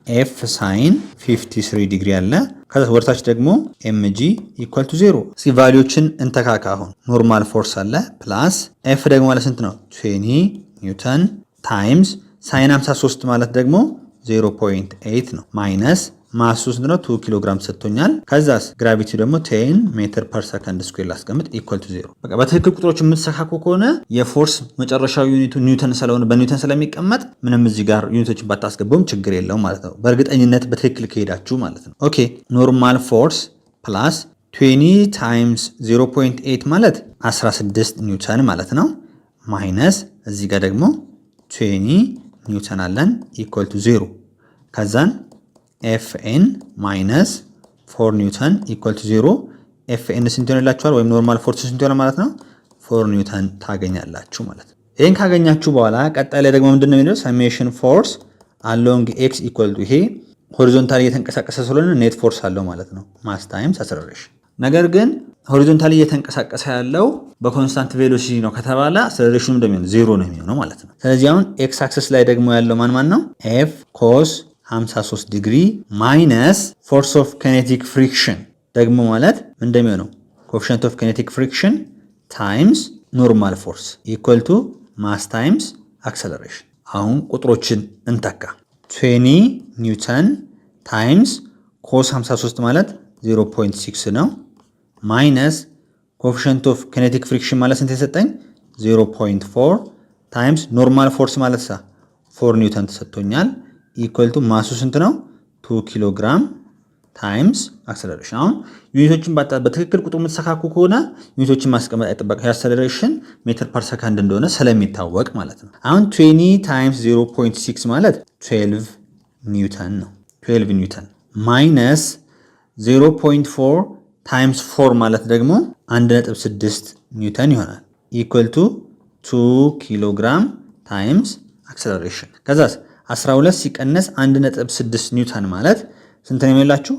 ኤፍ ሳይን 53 ዲግሪ አለ። ከዛ ወርታች ደግሞ ኤምጂ ኢኳል ቱ 0። እስኪ ቫልዩዎችን እንተካካ። አሁን ኖርማል ፎርስ አለ ፕላስ ኤፍ ደግሞ ማለት ስንት ነው? 20 ኒውተን ታይምስ ሳይን 53 ማለት ደግሞ 0.8 ነው ማይነስ ማሱ ስንት ነው? 2 ኪሎ ግራም ተሰጥቶኛል። ከዛስ ግራቪቲ ደግሞ 10 ሜትር ፐር ሰከንድ ስኩዌር ላስቀምጥ ኢኳል ቱ 0። በቃ በትክክል ቁጥሮች የምትሰካኩ ከሆነ የፎርስ መጨረሻው ዩኒቱ ኒውተን ስለሆነ በኒውተን ስለሚቀመጥ ምንም እዚህ ጋር ዩኒቶችን ባታስገቡም ችግር የለውም ማለት ነው። በእርግጠኝነት በትክክል ከሄዳችሁ ማለት ነው። ኦኬ ኖርማል ፎርስ ፕላስ 20 ታይምስ 0.8 ማለት 16 ኒውተን ማለት ነው። ማይነስ እዚህ ጋር ደግሞ 20 ኒውተን አለን ኢኳል ቱ 0። ከዛን ኤፍኤን ማይነስ 4 ኒውተን ኢኳል ቱ 0። ኤፍኤን ስንት ይሆንላችኋል? ወይም ኖርማል ፎርስ ስንት ይሆናል ማለት ነው? 4 ኒውተን ታገኛላችሁ ማለት ነው። ይህን ካገኛችሁ በኋላ ቀጣይ ላይ ደግሞ ምንድነው የሚለው? ሰሜሽን ፎርስ አሎንግ ኤክስ ኢኳል ቱ፣ ይሄ ሆሪዞንታሊ እየተንቀሳቀሰ ስለሆነ ኔት ፎርስ አለው ማለት ነው። ማስ ታይምስ አክሰለሬሽን። ነገር ግን ሆሪዞንታሊ እየተንቀሳቀሰ ያለው በኮንስታንት ቬሎሲቲ ነው ከተባለ አክሰለሬሽኑ እንደሚሆን 0 ነው የሚሆነው ማለት ነው። ስለዚህ አሁን ኤክስ አክሰስ ላይ ደግሞ ያለው ማን ነው? ኤፍ ኮስ 53 ዲግሪ ማይነስ ፎርስ ኦፍ ኬኔቲክ ፍሪክሽን ደግሞ ማለት እንደሚሆነው ኮኤፊሽንት ኦፍ ኬኔቲክ ፍሪክሽን ታይምስ ኖርማል ፎርስ ኢኳል ቱ ማስ ታይምስ አክሰለሬሽን። አሁን ቁጥሮችን እንተካ። 20 ኒውተን ታይምስ ኮስ 53 ማለት 0.6 ነው ማይነስ ኮኤፊሽንት ኦፍ ኬኔቲክ ፍሪክሽን ማለት ስንት የሰጠኝ? 0.4 ታይምስ ኖርማል ፎርስ ማለት 4 ኒውተን ተሰጥቶኛል ኢኳል ቱ ማሱ ስንት ነው? 2 ኪሎ ግራም ታይምስ አክሰለሬሽን። አሁን ዩኒቶችን በትክክል ቁጥሩ የምትሰካኩ ከሆነ ዩኒቶችን ማስቀመጥ አይጠበቅም። የአክሰለሬሽን ሜትር ፐር ሰከንድ እንደሆነ ስለሚታወቅ ማለት ነው። አሁን 20 ታይምስ 0.6 ማለት 12 ኒውተን ነው። 12 ኒውተን ማይነስ 0.4 ታይምስ 4 ማለት ደግሞ 1.6 ኒውተን ይሆናል ኢኳል ቱ 2 ኪሎ ግራም ታይምስ አክሰለሬሽን። ከዛስ 12 ሲቀነስ 1.6 ኒውተን ማለት ስንት ነው የሚላችሁ?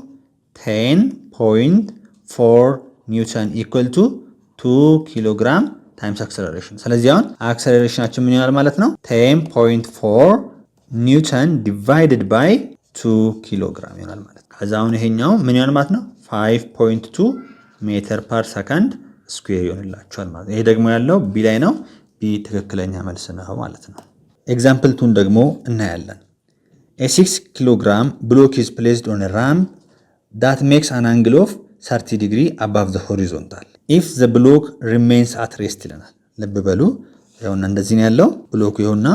10.4 ኒውተን ኢኳል ቱ 2 ኪሎ ግራም ታይምስ አክሰለሬሽን። ስለዚህ አሁን አክሰለሬሽናችን ምን ይሆናል ማለት ነው? 10.4 ኒውተን ዲቫይድድ ባይ 2 ኪሎ ግራም ይሆናል ማለት ነው። ከዛ አሁን ይሄኛው ምን ይሆናል ማለት ነው? 5.2 ሜትር ፐር ሰከንድ ስኩዌር ይሆንላችኋል ማለት ነው። ይሄ ደግሞ ያለው ቢ ላይ ነው። ቢ ትክክለኛ መልስ ነው ማለት ነው። ኤግዛምፕል 2 ደግሞ እናያለን። A 6 kilogram block is placed on a ramp that makes an angle of 30 degree above the horizontal. If the block remains at rest ይለናል። ልብ በሉ ይኸውና እንደዚህ ነው ያለው ብሎኩ። ይኸውና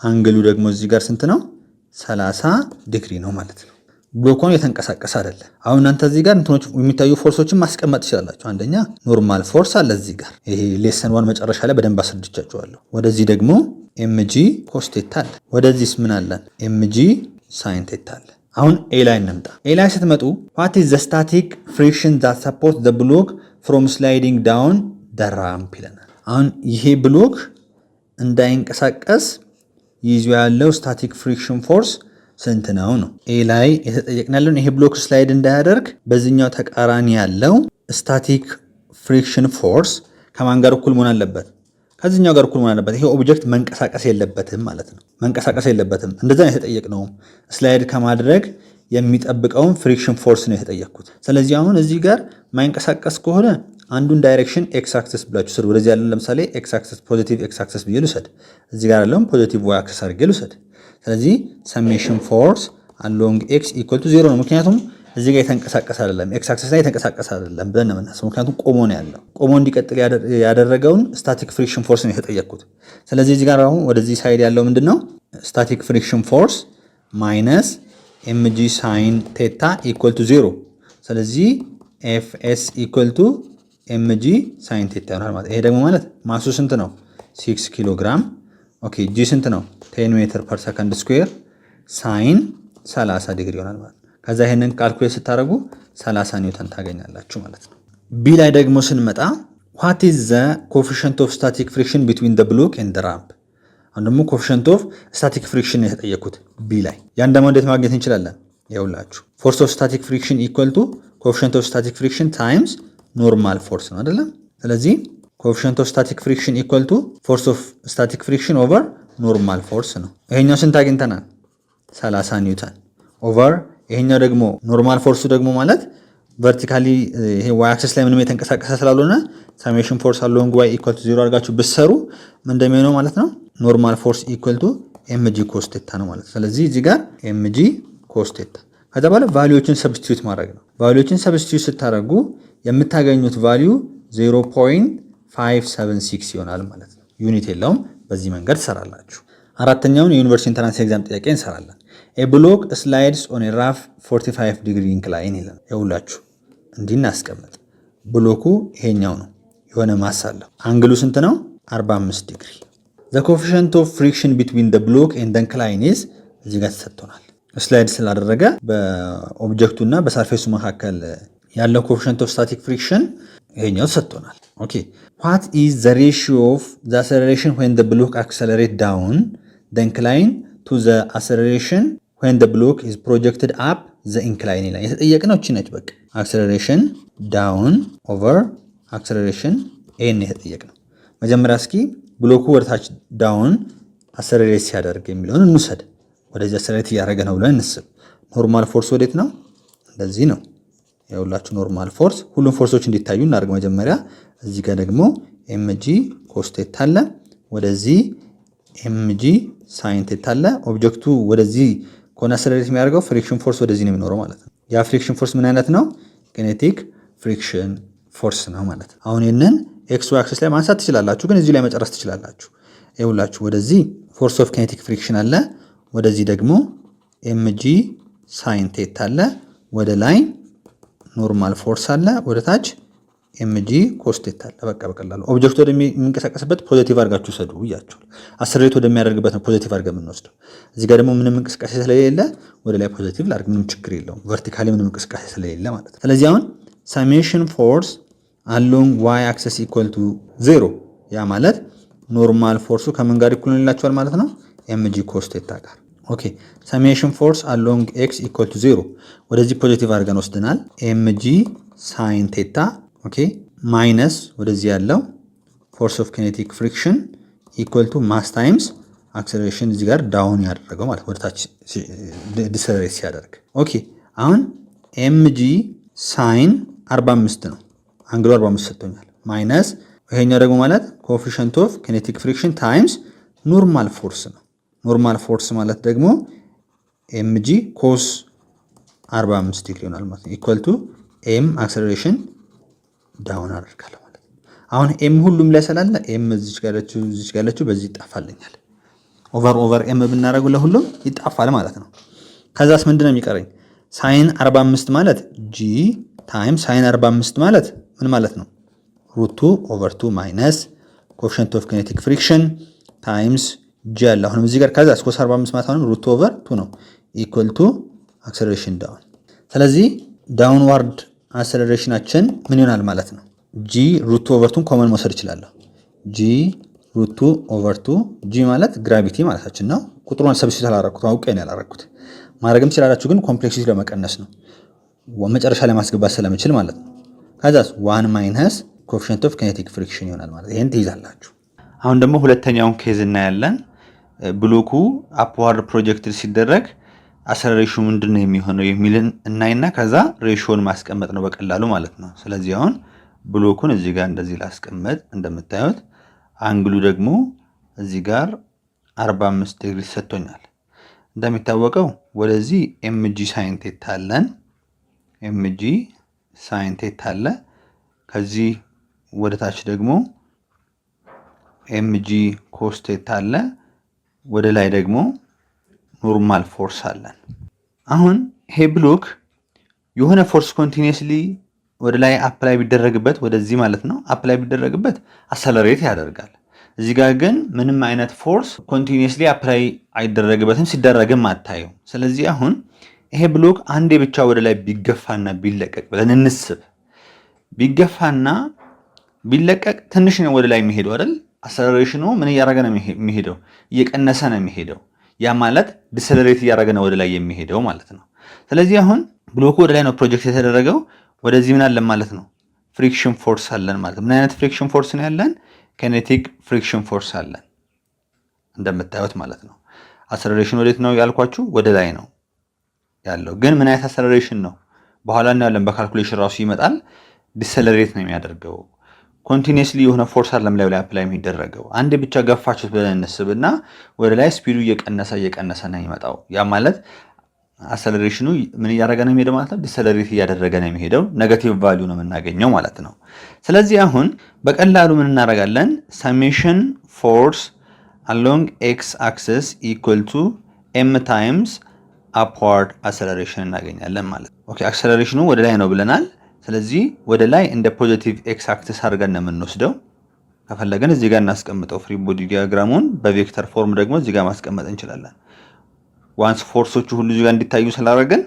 አንግሉ ደግሞ እዚህ ጋር ስንት ነው? 30 ዲግሪ ነው ማለት ነው። ብሎኩን የተንቀሳቀሰ አይደለም። አሁን እናንተ እዚህ ጋር እንትኖች የሚታዩ ፎርሶችን ማስቀመጥ ትችላላችሁ። አንደኛ ኖርማል ፎርስ አለ እዚህ ጋር። ይሄ ሌሰን 1 መጨረሻ ላይ በደንብ አስረድቻችኋለሁ። ወደዚህ ደግሞ ኤምጂ ኮስ ቴታ አለ። ወደዚህስ ምን አለን? ኤምጂ ሳይን ቴታ አለ። አሁን ኤ ላይ እንምጣ። ኤ ላይ ስትመጡ what is the static friction that supports the block from sliding down the ramp ይለናል። አሁን ይሄ ብሎክ እንዳይንቀሳቀስ ይዞ ያለው ስታቲክ ፍሪክሽን ፎርስ ስንት ነው ነው? ኤ ላይ የተጠየቅናለን። ይሄ ብሎክ ስላይድ እንዳያደርግ በዚህኛው ተቃራኒ ያለው ስታቲክ ፍሪክሽን ፎርስ ከማን ጋር እኩል መሆን አለበት? ከዚህኛው ጋር እኩል መሆን አለበት። ይሄ ኦብጀክት መንቀሳቀስ የለበትም ማለት ነው። መንቀሳቀስ የለበትም። እንደዛ ነው የተጠየቅነው። ስላይድ ከማድረግ የሚጠብቀውን ፍሪክሽን ፎርስ ነው የተጠየቅኩት። ስለዚህ አሁን እዚህ ጋር ማይንቀሳቀስ ከሆነ አንዱን ዳይሬክሽን ኤክስ አክሰስ ብላችሁ ስሩ። ወደዚህ ያለው ለምሳሌ ኤክስ አክሰስ ፖዚቲቭ ኤክስ አክሰስ ብዬ ልውሰድ። እዚህ ጋር ያለውን ፖዚቲቭ ዋይ አክሰስ አድርጌ ልውሰድ። ስለዚህ ሰሜሽን ፎርስ አሎንግ ኤክስ ኢኳል ቱ 0 ነው። ምክንያቱም እዚህ ጋር የተንቀሳቀሰ አይደለም፣ ኤክስ አክሰስ ላይ የተንቀሳቀሰ አይደለም ብለን ነው የምናስበው። ምክንያቱም ቆሞ ነው ያለው። ቆሞ እንዲቀጥል ያደረገውን ስታቲክ ፍሪክሽን ፎርስ ነው የተጠየቅኩት። ስለዚህ እዚህ ጋር አሁን ወደዚህ ሳይድ ያለው ምንድነው? ስታቲክ ፍሪክሽን ፎርስ ማይነስ ኤምጂ ሳይን ቴታ ኢኳል ቱ 0። ስለዚህ ኤፍኤስ ኢኳል ቱ ኤምጂ ሳይን ቴታ ይሆናል ማለት። ይሄ ደግሞ ማለት ማሱ ስንት ነው? 6 ኪሎ ግራም። ኦኬ ጂ ስንት ነው? 10 ሜትር ፐር ሰከንድ ስኩዌር ሳይን 30 ዲግሪ ይሆናል ማለት። ከዛ ይሄንን ካልኩሌት ስታደርጉ 30 ኒውተን ታገኛላችሁ ማለት ነው። ቢ ላይ ደግሞ ስንመጣ what is the coefficient of static friction between the block and the ramp? አሁን ደግሞ coefficient of static friction የተጠየቁት ቢ ላይ ያን ደግሞ እንዴት ማግኘት እንችላለን? ይኸውላችሁ force of static friction equal to coefficient of static friction times normal force ነው አይደለም? ስለዚህ coefficient of static friction equal to force of static friction over normal force ነው። ይሄኛው ስንት አግኝተናል? 30 ኒውተን ኦቨር ይሄኛው ደግሞ ኖርማል ፎርሱ ደግሞ ማለት ቨርቲካሊ ይሄ ዋይ አክሰስ ላይ ምንም የተንቀሳቀሰ ስላልሆነ ሰሜሽን ፎርስ አሎንግ ዋይ ኢኳል ቱ 0 አድርጋችሁ ብትሰሩ ምን እንደሚሆነው ማለት ነው? ኖርማል ፎርስ ኢኳል ቱ ኤምጂ ኮስ ቴታ ነው ማለት። ስለዚህ እዚህ ጋር ኤምጂ ኮስ ቴታ ከዛ በኋላ ቫልዩዎችን ሰብስቲዩት ማድረግ ነው። ቫልዩዎችን ሰብስቲዩት ስታደርጉ የምታገኙት ቫልዩ 0.576 ይሆናል ማለት ነው። ዩኒት የለውም። በዚህ መንገድ ትሰራላችሁ። አራተኛውን የዩኒቨርሲቲ ኢንትራንስ ኤግዛም ጥያቄ እንሰራለን። ኤ ብሎክ ስላይድስ ኦን ኤ ራፍ 45 ዲግሪ ኢንክላይን ይላል። ይኸውላችሁ እንዲህ እናስቀምጥ። ብሎኩ ይሄኛው ነው፣ የሆነ ማስ አለው። አንግሉ ስንት ነው? 45 ዲግሪ። ዘ ኮኤፊሺየንት ኦፍ ፍሪክሽን ቢትዊን ዘ ብሎክ ኤንድ ዘ ኢንክላይን ኢዝ እዚህ ጋር ተሰጥቶናል። ስላይድ ስላደረገ በኦብጀክቱ እና በሰርፌሱ መካከል ያለው ኮኤፊሺየንት ኦፍ ስታቲክ ፍሪክሽን ይሄኛው ተሰጥቶናል። ኦኬ ዋት ኢዝ ዘ ሬሺዮ ኦፍ ዘ አክሰለሬሽን ዌን ዘ ብሎክ አክሰለሬት ዳውን ዘ ኢንክላይን ቱ ዘ አክሰለሬሽን when the block is projected up the incline ይላል። የተጠየቅነው እቺ ነች። በቃ acceleration down over acceleration a ነው የተጠየቅነው። መጀመሪያ እስኪ ብሎኩ ወደታች ዳውን አክሰለሬት ሲያደርግ የሚለውን እንውሰድ። ወደዚህ አክሰለሬት እያደረገ ነው ብለን እንስብ። ኖርማል ፎርስ ወዴት ነው? እንደዚህ ነው። ያውላችሁ ኖርማል ፎርስ ሁሉም ፎርሶች እንዲታዩ እናደርግ። መጀመሪያ እዚህ ጋር ደግሞ ኤምጂ ኮስ ቴታ አለ፣ ወደዚህ ኤምጂ ሳይን ቴታ አለ። ኦብጀክቱ ወደዚህ ከሆነ አክሰለሬት የሚያደርገው ፍሪክሽን ፎርስ ወደዚህ ነው የሚኖረው ማለት ነው። ያ ፍሪክሽን ፎርስ ምን አይነት ነው? ኪኔቲክ ፍሪክሽን ፎርስ ነው ማለት ነው። አሁን ይሄንን ኤክስ ዋይ አክሲስ ላይ ማንሳት ትችላላችሁ፣ ግን እዚህ ላይ መጨረስ ትችላላችሁ። ይኸውላችሁ ወደዚህ ፎርስ ኦፍ ኪኔቲክ ፍሪክሽን አለ፣ ወደዚህ ደግሞ ኤምጂ ሳይን ቴታ አለ፣ ወደ ላይ ኖርማል ፎርስ አለ፣ ወደ ታች ኤምጂ ኮስ ቴታ አለ። በቃ በቀላሉ ኦብጀክት ወደሚንቀሳቀስበት ፖዚቲቭ አድርጋችሁ ሰዱ ብያችኋል። አክሰለሬት ወደሚያደርግበት ነው ፖዚቲቭ አድርገን የምንወስደው። እዚህ ጋር ደግሞ ምንም እንቅስቃሴ ስለሌለ ወደ ላይ ፖዚቲቭ ላድርግ፣ ምንም ችግር የለውም። ቨርቲካሊ ምንም እንቅስቃሴ ስለሌለ ማለት ነው። ስለዚህ አሁን ሰሜሽን ፎርስ አሎንግ ዋይ አክሰስ ኢኳል ቱ 0 ያ ማለት ኖርማል ፎርሱ ከምን ጋር ኢኩል ይላችኋል ማለት ነው? ኤምጂ ኮስ ቴታ ጋር። ኦኬ ሰሜሽን ፎርስ አሎንግ ኤክስ ኢኳል ቱ 0 ወደዚህ ፖዚቲቭ አድርገን ወስደናል። ኤምጂ ሳይን ቴታ ኦኬ ማይነስ ወደዚህ ያለው ፎርስ ኦፍ ኪኔቲክ ፍሪክሽን ኢኳል ቱ ማስ ታይምስ አክሰለሬሽን እዚህ ጋር ዳውን ያደረገው ማለት ወደ ታች ዲሰለሬት ሲያደርግ። ኦኬ አሁን ኤምጂ ሳይን 45 ነው፣ አንግሉ 45 ሰጥቶኛል። ማይነስ ይሄኛው ደግሞ ማለት ኮኤፊሺየንት ኦፍ ኪኔቲክ ፍሪክሽን ታይምስ ኖርማል ፎርስ ነው። ኖርማል ፎርስ ማለት ደግሞ ኤምጂ ኮስ 45 ዲግሪ ይሆናል ማለት ነው። ኢኳል ቱ ኤም አክሰለሬሽን ዳውን አደርጋለሁ ማለት ነው። አሁን ኤም ሁሉም ላይ ስላለ ኤም እዚች ጋር ያለችው በዚህ ይጣፋልኛል። ኦቨር ኤም ብናደርገው ለሁሉም ይጣፋል ማለት ነው። ከዛስ ምንድነው የሚቀረኝ? ሳይን 45 ማለት ጂ ታይም ሳይን 45 ማለት ምን ማለት ነው? ሩት 2 ኦቨር 2 ማይነስ ኮኤፊሺየንት ኦፍ ኪኔቲክ ፍሪክሽን ታይምስ ጂ አለ። አሁንም እዚህ ጋር ከዛስ ኮስ 45 ማለት አሁንም ሩት 2 ኦቨር 2 ነው ኢኳል ቱ አክሰለሬሽን ዳውን። ስለዚህ ዳውንዋርድ አክሰለሬሽናችን ምን ይሆናል ማለት ነው? ጂ ሩት 2 ኦቨር 2 ኮመን መውሰድ እችላለሁ። ጂ ሩት 2 ኦቨር 2 ጂ ማለት ግራቪቲ ማለታችን ነው። ቁጥሩን ሰብስቲቱት አላረኩት፣ አውቄ ነው ያላረኩት። ማድረግም ትችላላችሁ፣ ግን ኮምፕሌክሲቲ ለመቀነስ ነው መጨረሻ ላይ ማስገባት ስለምችል ማለት ነው። ከዛስ 1 ማይነስ ኮኤፊሺየንት ኦፍ ኪኔቲክ ፍሪክሽን ይሆናል ማለት ይሄን ትይዛላችሁ። አሁን ደግሞ ሁለተኛውን ኬዝ እናያለን። ብሎኩ አፕዋርድ ፕሮጀክትድ ሲደረግ አክሰለሬሽኑ ምንድነው የሚሆነው የሚልን እናይና ከዛ ሬሽዮን ማስቀመጥ ነው በቀላሉ ማለት ነው። ስለዚህ አሁን ብሎኩን እዚህ ጋር እንደዚህ ላስቀምጥ። እንደምታዩት አንግሉ ደግሞ እዚህ ጋር 45 ዲግሪ ሰጥቶኛል። እንደሚታወቀው ወደዚህ ኤምጂ ሳይን ቴታ አለን። ኤምጂ ሳይን ቴታ አለ። ከዚህ ወደ ታች ደግሞ ኤምጂ ኮስ ቴታ አለ። ወደ ላይ ደግሞ ኖርማል ፎርስ አለን። አሁን ይሄ ብሎክ የሆነ ፎርስ ኮንቲኒየስሊ ወደ ላይ አፕላይ ቢደረግበት ወደዚህ ማለት ነው አፕላይ ቢደረግበት አሰለሬት ያደርጋል። እዚህ ጋር ግን ምንም አይነት ፎርስ ኮንቲኒየስሊ አፕላይ አይደረግበትም፣ ሲደረግም አታየው። ስለዚህ አሁን ይሄ ብሎክ አንዴ ብቻ ወደ ላይ ቢገፋና ቢለቀቅ ብለን እንስብ። ቢገፋና ቢለቀቅ ትንሽ ነው ወደ ላይ የሚሄደው አይደል? አሰለሬሽኑ ምን እያደረገ ነው የሚሄደው? እየቀነሰ ነው የሚሄደው። ያ ማለት ዲሰለሬት እያደረገ ነው ወደ ላይ የሚሄደው ማለት ነው። ስለዚህ አሁን ብሎኩ ወደ ላይ ነው ፕሮጀክት የተደረገው። ወደዚህ ምን አለን ማለት ነው? ፍሪክሽን ፎርስ አለን ማለት ነው። ምን አይነት ፍሪክሽን ፎርስ ነው ያለን? ኬኔቲክ ፍሪክሽን ፎርስ አለን እንደምታዩት ማለት ነው። አሰለሬሽን ወዴት ነው ያልኳችሁ? ወደ ላይ ነው ያለው። ግን ምን አይነት አሰለሬሽን ነው? በኋላ እናያለን። በካልኩሌሽን ራሱ ይመጣል። ዲሰለሬት ነው የሚያደርገው። ኮንቲኒየስሊ የሆነ ፎርስ አለም ላይ አፕላይ የሚደረገው። አንዴ ብቻ ገፋችሁት ብለን እንስብና ወደ ላይ ስፒዱ እየቀነሰ ነው የሚመጣው። ያ ማለት አሰለሬሽኑ ምን እያደረገ ነው የሚሄደው ማለት ነው? ዲሰለሬት እያደረገ ነው የሚሄደው። ኔጋቲቭ ቫልዩ ነው የምናገኘው ማለት ነው። ስለዚህ አሁን በቀላሉ ምን እናደርጋለን? ሰሜሽን ፎርስ አሎንግ ኤክስ አክሲስ ኢኳል ቱ ኤም ታይምስ አፕዋርድ አሰለሬሽን እናገኛለን ማለት ነው። ኦኬ አክሰለሬሽኑ ወደ ላይ ነው ብለናል። ስለዚህ ወደ ላይ እንደ ፖዚቲቭ ኤክስ አክሲስ አድርገን ነው የምንወስደው። ከፈለገን እዚህ ጋር እናስቀምጠው። ፍሪ ቦዲ ዲያግራሙን በቬክተር ፎርም ደግሞ እዚህ ጋር ማስቀመጥ እንችላለን። ዋንስ ፎርሶቹ ሁሉ እዚህ ጋር እንዲታዩ ስላደረግን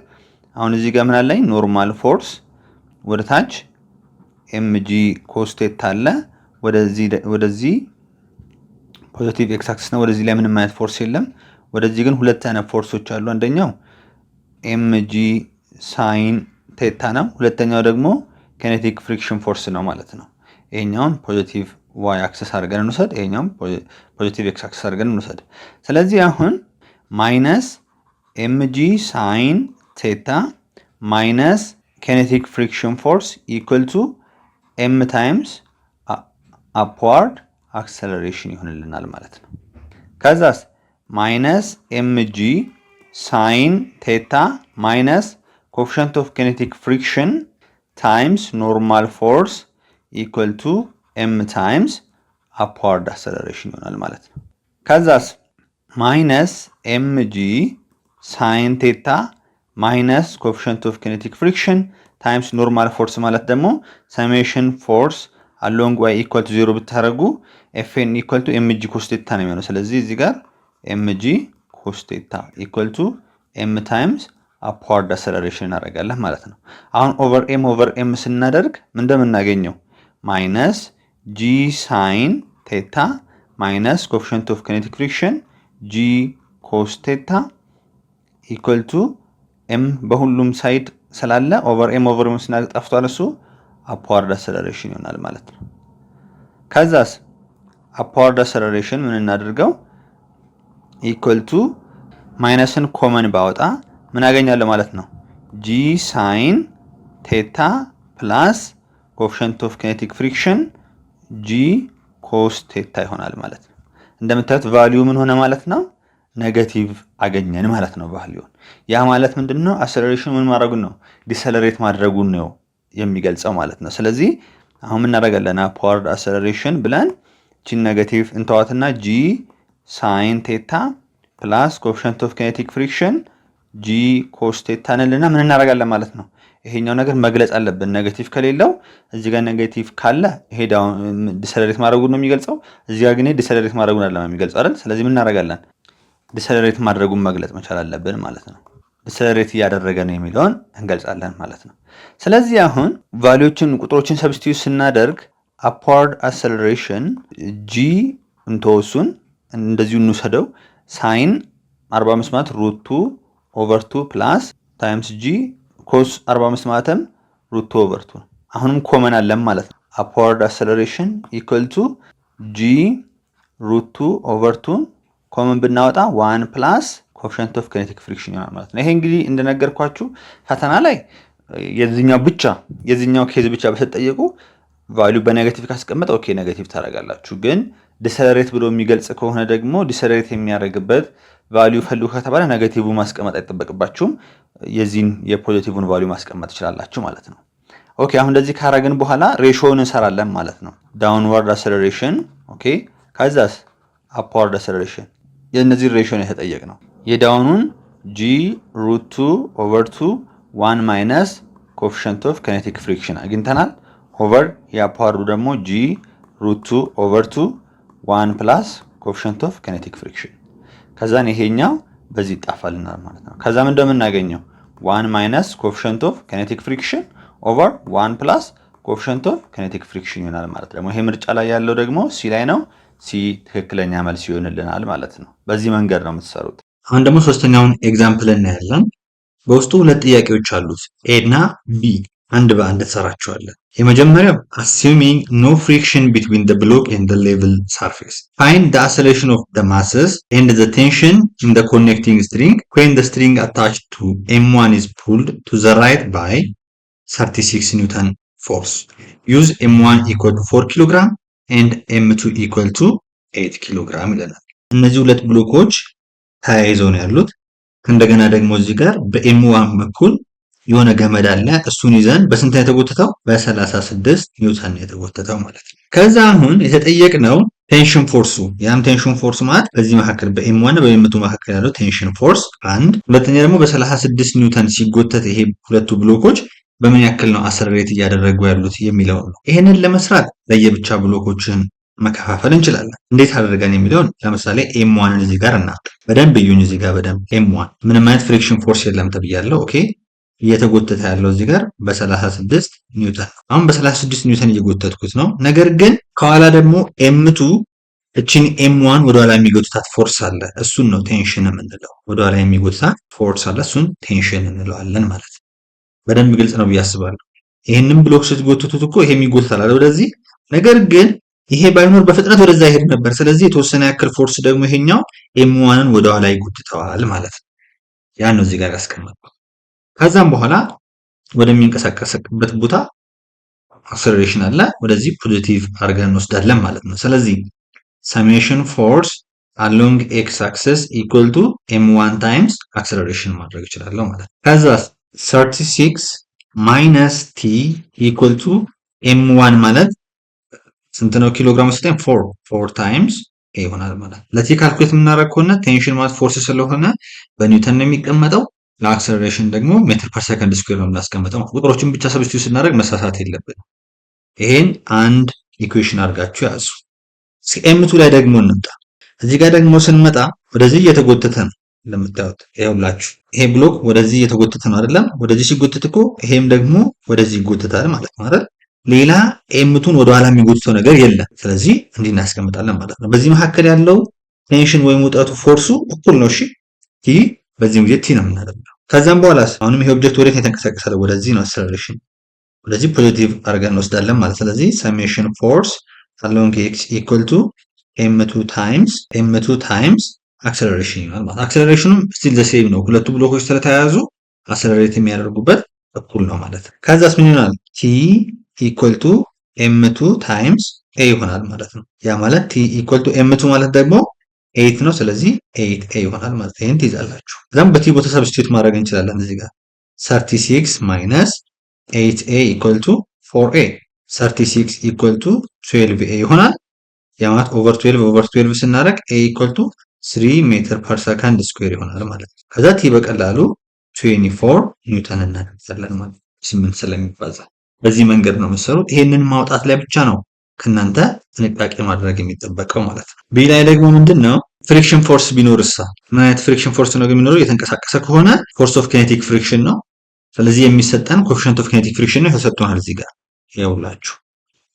አሁን እዚህ ጋር ምን አለኝ? ኖርማል ፎርስ ወደ ታች ኤምጂ ኮስ ቴታ አለ። ወደዚህ ፖዚቲቭ ኤክስ አክሲስ ነው። ወደዚህ ላይ ምንም አይነት ፎርስ የለም። ወደዚህ ግን ሁለት አይነት ፎርሶች አሉ። አንደኛው ኤምጂ ሳይን ቴታ ነው። ሁለተኛው ደግሞ ኬኔቲክ ፍሪክሽን ፎርስ ነው ማለት ነው። ይሄኛውን ፖዚቲቭ ዋይ አክሲስ አድርገን እንውሰድ፣ ይሄኛውን ፖዚቲቭ ኤክስ አክሲስ አድርገን እንውሰድ። ስለዚህ አሁን ማይነስ ኤምጂ ሳይን ቴታ ማይነስ ኬኔቲክ ፍሪክሽን ፎርስ ኢኩል ቱ ኤም ታይምስ አፕዋርድ አክሰለሬሽን ይሆንልናል ማለት ነው። ከዛስ ማይነስ ኤምጂ ሳይን ቴታ ማይነስ ኮኤፊሽንት ኦፍ ኬኔቲክ ፍሪክሽን ታይምስ ኖርማል ፎርስ ኢኩል ቱ ኤም ታይምስ አፕዋርድ አክሰለሬሽን ይሆናል ማለት ነው። ከዛስ ማይነስ ኤምጂ ሳይን ቴታ ማይነስ ኮኤፊሽንት ኦፍ ኬኔቲክ ፍሪክሽን ታይምስ ኖርማል ፎርስ ማለት ደግሞ ሰሜሽን ፎርስ አሎንግ ዋይ ኢኳል ቱ 0 ብታደርጉ ኤፍኤን ኢኳል ቱ ኤምጂ ኮስ ቴታ ነው የሚሆነው። ስለዚህ እዚህ ጋር ኤምጂ ኮስ ቴታ ኢኳል ቱ ኤም ታይምስ አፕዋርድ አክሰለሬሽን እናደርጋለን ማለት ነው። አሁን ኦቨር ኤም ስናደርግ ምን እንደምናገኘው ማይነስ ጂ ሳይን ቴታ ማይነስ ኮኤፊሽንት ኦፍ ኬኔቲክ ፍሪክሽን ጂ ኮስ ቴታ ኢኳል ቱ ኤም በሁሉም ሳይድ ስላለ ኦቨር ኤም ስናደርግ ጠፍቷል። እሱ አፕዋርድ አክሰለሬሽን ይሆናል ማለት ነው። ከዛስ አፕዋርድ አክሰለሬሽን ምን እናደርገው ኢኳል ቱ ማይነስን ኮመን ባወጣ ምን አገኛለሁ ማለት ነው? ጂ ሳይን ቴታ ፕላስ ኮኤፊሽንት ኦፍ ኬኔቲክ ፍሪክሽን ጂ ኮስ ቴታ ይሆናል ማለት ነው። እንደምታዩት ቫልዩ ምን ሆነ ማለት ነው? ኔጋቲቭ አገኘን ማለት ነው ቫልዩን። ያ ማለት ምንድነው? አክሰለሬሽን ምን ማድረጉን ነው? ዲሰለሬት ማድረጉን ነው የሚገልጸው ማለት ነው። ስለዚህ አሁን ምን እናደርጋለን? አፕዋርድ አክሰለሬሽን ብለን ቺን ኔጋቲቭ እንተዋትና ጂ ሳይን ቴታ ፕላስ ኮኤፊሽንት ኦፍ ኬኔቲክ ፍሪክሽን ጂ ኮስ ቴታ እንልና ምን እናደርጋለን ማለት ነው? ይሄኛው ነገር መግለጽ አለብን። ኔጋቲቭ ከሌለው እዚህ ጋር ኔጋቲቭ ካለ ይሄ ዲሰለሬት ማድረጉን ነው የሚገልጸው። እዚህ ጋር ግን ዲሰለሬት ማድረጉን አይደለም የሚገልጸው አይደል? ስለዚህ ምን እናደርጋለን? ዲሰለሬት ማድረጉን መግለጽ መቻል አለብን ማለት ነው። ዲሰለሬት እያደረገ ነው የሚለውን እንገልጻለን ማለት ነው። ስለዚህ አሁን ቫልዩዎችን ቁጥሮችን ሰብስቲዩት ስናደርግ አፕዋርድ አክሰለሬሽን ጂ እንተወሱን እንደዚሁ እንውሰደው። ሳይን 45 ማለት ሩት 2 ኦቨር 2 ፕላስ ታይምስ ጂ ኮስ 45 ማለትም ሩት 2 ኦቨር 2 አሁንም ኮመን አለን ማለት ነው። አፕዋርድ አክሰለሬሽን ኢኳል ቱ ጂ ሩት 2 ኦቨር 2 ኮመን ብናወጣ 1 ፕላስ ኮኤፊሽንት ኦፍ ኬኔቲክ ፍሪክሽን ይሆናል ማለት ነው። ይሄ እንግዲህ እንደነገርኳችሁ ፈተና ላይ የዚህኛው ኬዝ ብቻ በተጠየቁ ቫልዩ በኔጌቲቭ ካስቀመጠ ኦኬ ኔጌቲቭ ታደርጋላችሁ። ግን ዲሰለሬት ብሎ የሚገልጽ ከሆነ ደግሞ ዲሰለሬት የሚያደርግበት ቫልዩ ፈልጉ ከተባለ ኔጌቲቭ ማስቀመጥ አይጠበቅባችሁም። የዚህን የፖዚቲቭን ቫልዩ ማስቀመጥ ትችላላችሁ ማለት ነው። ኦኬ አሁን እንደዚህ ካረግን በኋላ ሬሾውን እንሰራለን ማለት ነው። ዳውንዋርድ አሰለሬሽን ኦኬ፣ ከዛስ አፕዋርድ አሰለሬሽን። የእነዚህ ሬሾ ነው የተጠየቅነው። የዳውኑን ጂ ሩት 2 ኦቨር 2 1 ማይነስ ኮኤፊሽንት ኦፍ ካይኔቲክ ፍሪክሽን አግኝተናል። ኦቨር የአፕዋርዱ ደግሞ ጂ ሩት 2 ኦቨር 2 1 ፕላስ ኮኤፊሽንት ኦፍ ካይኔቲክ ፍሪክሽን። ከዛን ይሄኛው በዚህ ይጣፋልናል ማለት ነው። ከዛም እንደምናገኘው 1 ማይነስ ኮኤፊሽንት ኦፍ ካይኔቲክ ፍሪክሽን ኦቨር 1 ፕላስ ኮኤፊሽንት ኦፍ ካይኔቲክ ፍሪክሽን ይሆናል ማለት ደግሞ ይሄ ምርጫ ላይ ያለው ደግሞ ሲ ላይ ነው። ሲ ትክክለኛ መልስ ይሆንልናል ማለት ነው። በዚህ መንገድ ነው የምትሰሩት። አሁን ደግሞ ሶስተኛውን ኤግዛምፕል እናያለን። በውስጡ ሁለት ጥያቄዎች አሉት። ኤ እና ቢ አንድ በአንድ ትሰራቸዋለን። የመጀመሪያው assuming no friction between the block and the level surface, find the acceleration of the masses and the tension in the connecting string when the string attached to M1 is pulled to the right by 36 Newton force. Use M1 equal to 4 kg and M2 equal to 8 kg ይለናል። እነዚህ ሁለት ብሎኮች ተያይዘው ነው ያሉት። እንደገና ደግሞ እዚህ ጋር በኤም1 በኩል የሆነ ገመድ አለ። እሱን ይዘን በስንት ነው የተጎተተው? በ36 ኒውተን ነው የተጎተተው ማለት ነው። ከዛ አሁን የተጠየቅነው ቴንሽን ፎርሱ፣ ያም ቴንሽን ፎርስ ማለት በዚህ መካከል በኤም1 እና በኤም2 መካከል ያለው ቴንሽን ፎርስ አንድ፣ ሁለተኛ ደግሞ በ36 ኒውተን ሲጎተት ይሄ ሁለቱ ብሎኮች በምን ያክል ነው አሰለሬት እያደረጉ ያሉት የሚለው ነው። ይሄንን ለመስራት ለየብቻ ብሎኮችን መከፋፈል እንችላለን። እንዴት አድርገን የሚለውን ለምሳሌ ኤም1ን እዚህ ጋር እና በደንብ እዩኝ። እዚህ ጋር በደንብ ኤም1 ምንም አይነት ፍሪክሽን ፎርስ የለም ተብያለሁ። ኦኬ እየተጎተተ ያለው እዚህ ጋር በ36 ኒውተን። አሁን በ36 ኒውተን እየጎተትኩት ነው። ነገር ግን ከኋላ ደግሞ ኤም2 እቺን ኤም1 ወደኋላ የሚጎትታት ፎርስ አለ። እሱን ነው ቴንሽን የምንለው። ወደኋላ የሚጎትታት ፎርስ አለ፣ እሱን ቴንሽን እንለዋለን ማለት ነው። በደንብ ግልጽ ነው ብዬ አስባለሁ። ይሄንን ብሎክ ስትጎትቱት እኮ ይሄ የሚጎትታል አይደል ወደዚህ። ነገር ግን ይሄ ባይኖር በፍጥነት ወደዛ ይሄድ ነበር። ስለዚህ የተወሰነ ያክል ፎርስ ደግሞ ይሄኛው ኤም1ን ወደኋላ ይጎትተዋል ማለት ነው። ያን ነው እዚህ ጋር ያስቀመጥኩት። ከዛም በኋላ ወደሚንቀሳቀስበት ቦታ አክሰለሬሽን አለ፣ ወደዚህ ፖዚቲቭ አድርገን እንወስዳለን ማለት ነው። ስለዚህ ሰሜሽን ፎርስ አሎንግ ኤክስ አክሰስ ኢኳል ቱ ኤም1 ታይምስ አክሰለሬሽን ማድረግ እችላለሁ ማለት ነው። ከዛ 36 ማይነስ ቲ ኢኳል ቱ ኤም1 ማለት ስንት ነው? ኪሎግራም ወስደን 4 ታይምስ ኤ ይሆናል ማለት ነው። ለቲ ካልኩሌት የምናደርግ ከሆነ ቴንሽን ማለት ፎርስ ስለሆነ በኒውተን ነው የሚቀመጠው። ለአክሰለሬሽን ደግሞ ሜትር ፐር ሰከንድ ስኩዌር ነው የምናስቀምጠው። ቁጥሮችን ብቻ ሰብስቲዩት ስናደርግ መሳሳት የለብንም። ይሄን አንድ ኢኩዌሽን አድርጋችሁ ያዙ። ኤም2 ላይ ደግሞ እንምጣ። እዚህ ጋር ደግሞ ስንመጣ ወደዚህ እየተጎተተ ነው እንደምታዩት። ይኸውላችሁ ይሄ ብሎክ ወደዚህ እየተጎተተ ነው አይደለም? ወደዚህ ሲጎተት እኮ ይሄም ደግሞ ወደዚህ ይጎተታል ማለት ነው አይደል? ሌላ ኤም2ን ወደኋላ የሚጎትተው ነገር የለም። ስለዚህ እንዲህ እናስቀምጣለን ማለት ነው። በዚህ መካከል ያለው ቴንሽን ወይም ውጥረቱ ፎርሱ እኩል ነው። እሺ ቲ በዚህ ጊዜ ቲ ነው የምናደርገው። ከዛም በኋላስ አሁንም ይሄ ኦብጀክት ወዴት የተንቀሳቀሰው? ወደዚህ ነው አክሰለሬሽን፣ ወደዚህ ፖዚቲቭ አድርገን እንወስዳለን ማለት። ስለዚህ ሰሜሽን ፎርስ አሎንግ ኤክስ ኢኳል ቱ ኤም2 ታይምስ አክሰለሬሽን ይሆናል ማለት። አክሰለሬሽኑም ስቲል ዘ ሴም ነው። ሁለቱ ብሎኮች ስለተያያዙ አክሰለሬት የሚያደርጉበት እኩል ነው ማለት። ከዛስ ምን ይሆናል? ቲ ኢኳል ቱ ኤም2 ታይምስ ኤ ይሆናል ማለት ነው። ያ ማለት ቲ ኢኳል ቱ ኤም2 ማለት ደግሞ 8 ነው። ስለዚህ 8 ኤ ይሆናል ማለት ነው። ይሄን ትይዛላችሁ። ከዛም በቲ ቦታ ሰብስቲዩት ማድረግ እንችላለን። እዚህ ጋር 36 ማይነስ 8 ኤ ኢኳል ቱ 4 ኤ 36 ኢኳል ቱ 12 ኤ ይሆናል። ያ ማለት ኦቨር 12 ስናደርግ ኤ ኢኳል ቱ 3 ሜትር ፐር ሰከንድ ስኩዌር ይሆናል ማለት ነው። ከዛ ቲ በቀላሉ 24 ኒውተን እናገኛለን ማለት ነው። 8 ስለሚባዛ በዚህ መንገድ ነው የምትሰሩት። ይሄንን ማውጣት ላይ ብቻ ነው ከእናንተ ጥንቃቄ ማድረግ የሚጠበቀው ማለት ነው። ቢ ላይ ደግሞ ምንድነው ፍሪክሽን ፎርስ ቢኖርሳ? ምን አይነት ፍሪክሽን ፎርስ ነው የሚኖረው? የተንቀሳቀሰ ከሆነ ፎርስ ኦፍ ኪኔቲክ ፍሪክሽን ነው። ስለዚህ የሚሰጠን ኮኤፊሺየንት ኦፍ ኪኔቲክ ፍሪክሽን ነው ተሰጥቷል። እዚህ ጋር ይኸውላችሁ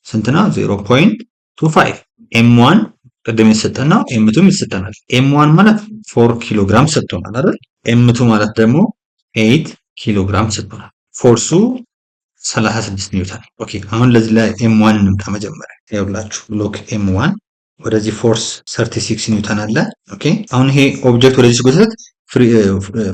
ስንት ነው? 0.25 ኤም1 ቅድም የተሰጠን ነው። ኤም2 ይሰጠናል። ኤም1 ማለት 4 ኪሎ ግራም ሰጥቶናል አይደል? ኤም2 ማለት ደግሞ 8 ኪሎ ግራም ሰጥቶናል። ፎርሱ 36 ኒውተን። ኦኬ አሁን ለዚህ ላይ ኤም1 እንምጣ መጀመሪያ። ይኸውላችሁ ብሎክ ኤም1 ወደዚህ ፎርስ 36 ኒውተን አለ። ኦኬ አሁን ይሄ ኦብጀክት ወደዚህ ሲጎተት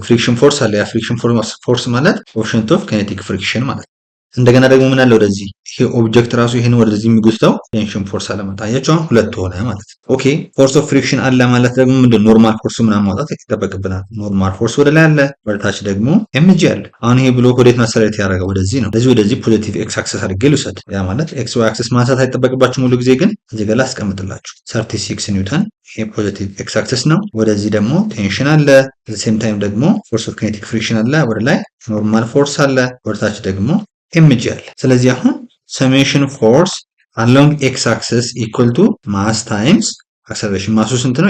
ፍሪክሽን ፎርስ አለ። ያ ፍሪክሽን ፎርስ ማለት ኮኤፊሺየንት ኦፍ ኪኔቲክ ፍሪክሽን ማለት ነው። እንደገና ደግሞ ምን አለ ወደዚህ ይሄ ኦብጀክት ራሱ ይሄን ወደዚህ የሚጎትተው ቴንሽን ፎርስ አለመጣ አያችሁ አሁን ሁለት ሆነ ማለት ነው። ኦኬ ፎርስ ኦፍ ፍሪክሽን አለ ማለት ደግሞ ምንድን ኖርማል ፎርስ ምናምን ማውጣት ይጠበቅብናል። ኖርማል ፎርስ ወደ ላይ አለ፣ ወደታች ደግሞ ኤምጂ አለ። አሁን ይሄ ብሎክ ወዴት መሰረት ያደረገው ወደዚህ ነው። ወደዚህ ፖዚቲቭ ኤክስ አክሰስ አድርጌ ልውሰድ። ያ ማለት ኤክስ ዋይ አክሰስ ማንሳት አይጠበቅባችሁም ሙሉ ጊዜ ግን እዚህ ጋር ላስቀምጥላችሁ 36 ኒውተን ይሄ ፖዚቲቭ ኤክስ አክሰስ ነው። ወደዚህ ደግሞ ቴንሽን አለ፣ ሴም ታይም ደግሞ ፎርስ ኦፍ ኪኔቲክ ፍሪክሽን አለ። ወደ ላይ ኖርማል ፎርስ አለ፣ ወደታች ደግሞ ኤምጂ አለ። ስለዚህ አሁን ሰሜሽን ፎርስ አሎንግ ኤክስ አክሰስ ኢኳል ቱ ማስ ታይምስ አክሰለሬሽን። ማሱ ስንት ነው?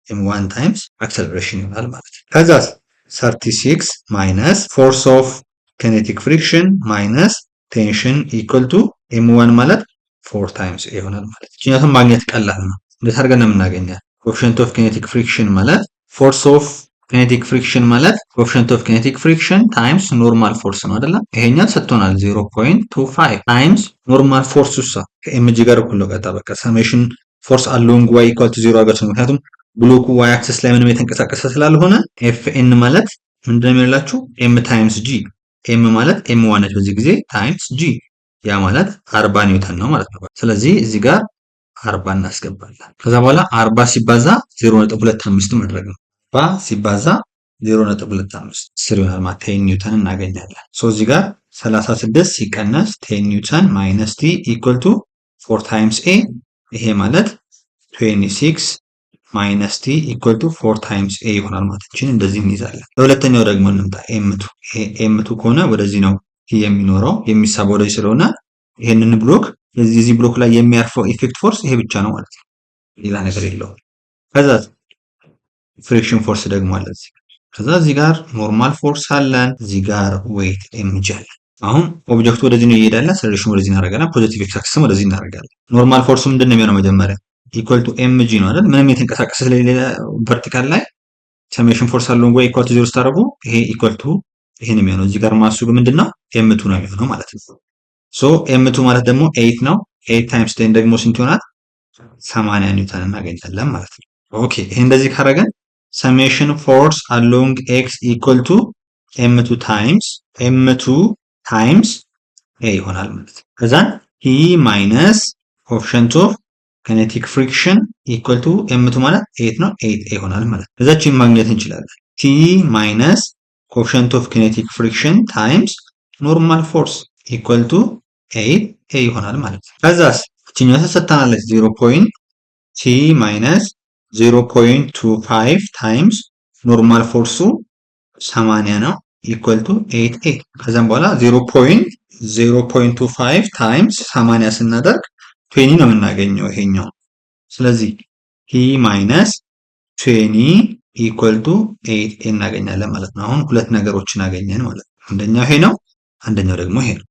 ኤም1 ታይምስ አክሰለሬሽን ይሆናል ማለት ነው። ከዛ 36 ማይነስ ፎርስ ኦፍ ኪኔቲክ ፍሪክሽን ማይነስ ቴንሽን ኢኳል ቱ ኤም1 ማለት 4 ታይምስ ይሆናል ማለት ነው። እኛቱን ማግኘት ቀላል ነው። እንዴት አድርገን ነው የምናገኘው? ኮኤፊሺየንት ኦፍ ኪኔቲክ ፍሪክሽን ማለት ፎርስ ኦፍ ኪኔቲክ ፍሪክሽን ማለት ኮኤፊሺየንት ኦፍ ኪኔቲክ ፍሪክሽን ታይምስ ኖርማል ፎርስ ነው አይደለ? ይሄኛው ሰጥቶናል 0.25 ታይምስ ኖርማል ፎርስ ውሳ ከኤምጂ ጋር እኩል ነው። ቀጣ በቃ ሰሜሽን ፎርስ አሎንግ ዋይ ኢኳል ቱ 0 አገር ነው። ምክንያቱም ብሎኩ ዋይ አክሰስ ላይ ምንም የተንቀሳቀሰ ስላልሆነ ኤፍ ኤን ማለት ምንድነው የሚላችሁ? ኤም ታይምስ ጂ። ኤም ማለት ኤም ዋን ነች በዚህ ጊዜ ታይምስ ጂ ያ ማለት 40 ኒውተን ነው ማለት ነው። ስለዚህ እዚህ ጋር 40 እናስገባለን። ከዛ በኋላ 40 ሲባዛ 0.25 ማድረግ ነው። 40 ሲባዛ 0.25 10 ይሆናል ማለት 10 ኒውተን እናገኛለን። ሶ እዚህ ጋር 36 ሲቀነስ 10 ኒውተን ማይነስ ቲ ኢኳል ቱ 4 ታይምስ ኤ ይሄ ማለት 26 ማይነስ ቲ ኢኳል ቱ 4 ታይምስ ኤ ይሆናል ማለት ነው። እንደዚህ እንይዛለን። ለሁለተኛው ደግሞ እንምጣ። ኤምቱ ይሄ ኤምቱ ከሆነ ወደዚህ ነው የሚኖረው የሚሳበው ወደዚህ ስለሆነ ይሄንን ብሎክ የዚህ ብሎክ ላይ የሚያርፈው ኢፌክት ፎርስ ይሄ ብቻ ነው ማለት ነው። ሌላ ነገር የለውም። ከዛ ፍሪክሽን ፎርስ ደግሞ አለ እዚህ። ከዛ እዚህ ጋር ኖርማል ፎርስ አለን፣ እዚህ ጋር ዌይት ኤምጂ አለ። አሁን ኦብጀክቱ ወደዚህ ነው እየሄዳለ፣ አክሰለሬሽን ወደዚህ እናደርጋለን፣ ፖዚቲቭ ኤክስ አክሲስም ወደዚህ እናደርጋለን። ኖርማል ፎርሱ ምንድን ነው የሚሆነው? መጀመሪያ ኢኳል ቱ ኤምጂ ነው አይደል? ምንም የተንቀሳቀሰ ስለሌለ ቨርቲካል ላይ ሰሜሽን ፎርስ አለው ወይ ኢኳል ቱ 0 ስታደርጉ ይሄ ኢኳል ቱ ይሄን የሚሆነው እዚህ ጋር ማሱ ምንድነው ኤም2 ነው የሚሆነው ማለት ነው። ሶ ኤም2 ማለት ደግሞ 8 ነው። 8 ታይምስ 10 ደግሞ ስንት ይሆናል? 80 ኒውተን እናገኛለን ማለት ነው። ኦኬ ይሄ እንደዚህ ካረገን ሰሜሽን ፎርስ አሎንግ ኤክስ ኢኳል ቱ ኤም2 ታይምስ ኤ ይሆናል ማለት ነው። ከዛን ሂ ማይነስ ኮኤፊሺየንት ኦፍ ኪኔቲክ ፍሪክሽን ኢኳል ቱ ኤም2 ማለት 8 ነው 8 ይሆናል ማለት ነው። ከዛችን ማግኘት እንችላለን። ቲ ማይነስ ኮኤፊሺየንት ኦፍ ኪኔቲክ ፍሪክሽን ታይምስ ኖርማል ፎርስ ኢኳል ቱ 8 ይሆናል ማለት ነው። ከዛስ እቺኛው ተሰጥታናለች 0. ቲ ማይነስ 0.25 ታይምስ ኖርማል ፎርሱ 80 ነው ኢኳል ቱ 8 ከዛም በኋላ 0.25 ታይምስ 80 ስናደርግ 20 ነው የምናገኘው ይሄኛው። ስለዚህ ቲ ማይነስ 20 ኢኳል ቱ 8 እናገኛለን ማለት ነው። አሁን ሁለት ነገሮችን አገኘን ማለት ነው። አንደኛው ይሄ ነው፣ አንደኛው ደግሞ ይሄ ነው።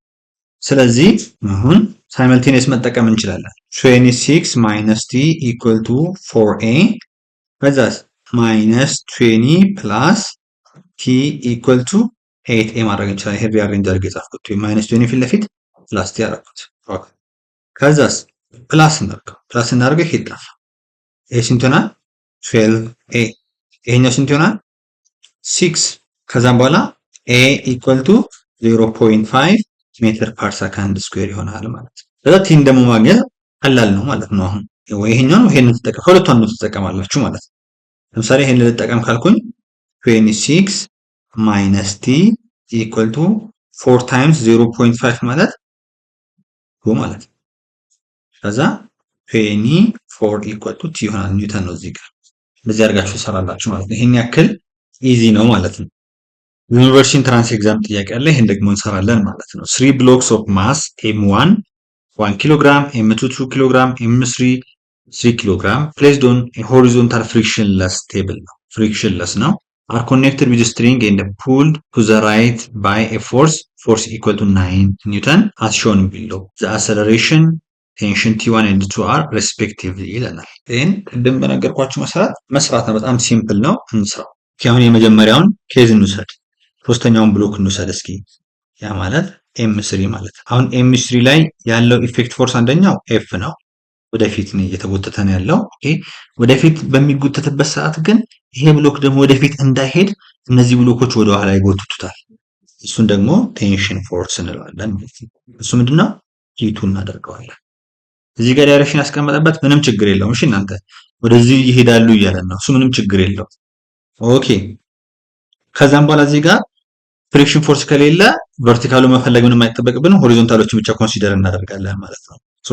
ስለዚህ አሁን ሳይመልቴኒየስ መጠቀም እንችላለን። 26 ማይነስ ቲ ኢኳል ቱ 4a ከዛስ ማይነስ 20 ፕላስ ቲ ኢኳል ቱ 8a ማድረግ እንችላለን። ይሄ ሪአሬንጅ አድርጌ ጻፍኩት። ማይነስ 20 ፊት ለፊት ፕላስ ቲ አደረኩት። ከዛስ ፕላስ እናደርገው ይሄ ይጣፋ። ይሄ ስንት ይሆናል? 12a ይሄኛው ስንት ይሆናል? 6 ከዛም በኋላ a ኢኳል ቱ 0.5 ሜትር ፐር ሰከንድ ስኩዌር ይሆናል ማለት ነው። ስለዚህ ቲን ደግሞ ማግኘት ቀላል ነው ማለት ነው። አሁን ወይ ይሄኛው ነው ይሄንን ተጠቀም ከሁለቱ አንዱ ትጠቀማላችሁ ማለት ነው። ለምሳሌ ይሄንን ልጠቀም ካልኩኝ 26 ማይነስ ቲ ኢኳል ቱ 4 ታይምስ 0.5 ማለት ማለት ነው። ከዛ 24 ኢኳል ቱ ቲ ይሆናል ኒውተን ነው እዚህ ጋር እንደዚህ አድርጋችሁ ትሰራላችሁ ማለት ነው። ይሄን ያክል ኢዚ ነው ማለት ነው። ዩኒቨርሲቲ ኢንትራንስ ኤግዛም ጥያቄ አለ። ይሄን ደግሞ እንሰራለን ማለት ነው። 3 blocks of mass m1 1 kilogram, m2 2 kilogram, m3 3 kilogram placed on a horizontal frictionless table ነው። frictionless ነው are connected with a string and pulled to the right by a force equal to 9 newton as shown below. The acceleration tension T1 and T2 are respectively ይለናል። ይሄን ቅድም በነገርኳችሁ መስራት ነው። በጣም ሲምፕል ነው። እንስራው። አሁን የመጀመሪያውን ኬዝ እንውሰድ። ሶስተኛውን ብሎክ እንውሰድ እስኪ። ያ ማለት ኤም3 ማለት ነው። አሁን ኤም3 ላይ ያለው ኢፌክት ፎርስ አንደኛው ኤፍ ነው። ወደፊት ነው እየተጎተተ ነው ያለው። ኦኬ ወደፊት በሚጎተትበት ሰዓት ግን ይሄ ብሎክ ደግሞ ወደፊት እንዳይሄድ እነዚህ ብሎኮች ወደ ኋላ ይጎትቱታል። እሱን ደግሞ ቴንሽን ፎርስ እንለዋለን ማለት ነው። እሱ ምንድነው ቲ2 እናደርገዋለን። እዚህ ጋር ዳይሬክሽን ያስቀመጠበት ምንም ችግር የለውም። እሺ እናንተ ወደዚህ ይሄዳሉ እያለን ነው። እሱ ምንም ችግር የለውም። ኦኬ ከዛም በኋላ እዚህ ጋር ፍሪክሽን ፎርስ ከሌለ ቨርቲካሉ መፈለግ ምንም አይጠበቅብንም። ሆሪዞንታሎችን ብቻ ኮንሲደር እናደርጋለን ማለት ነው። ሶ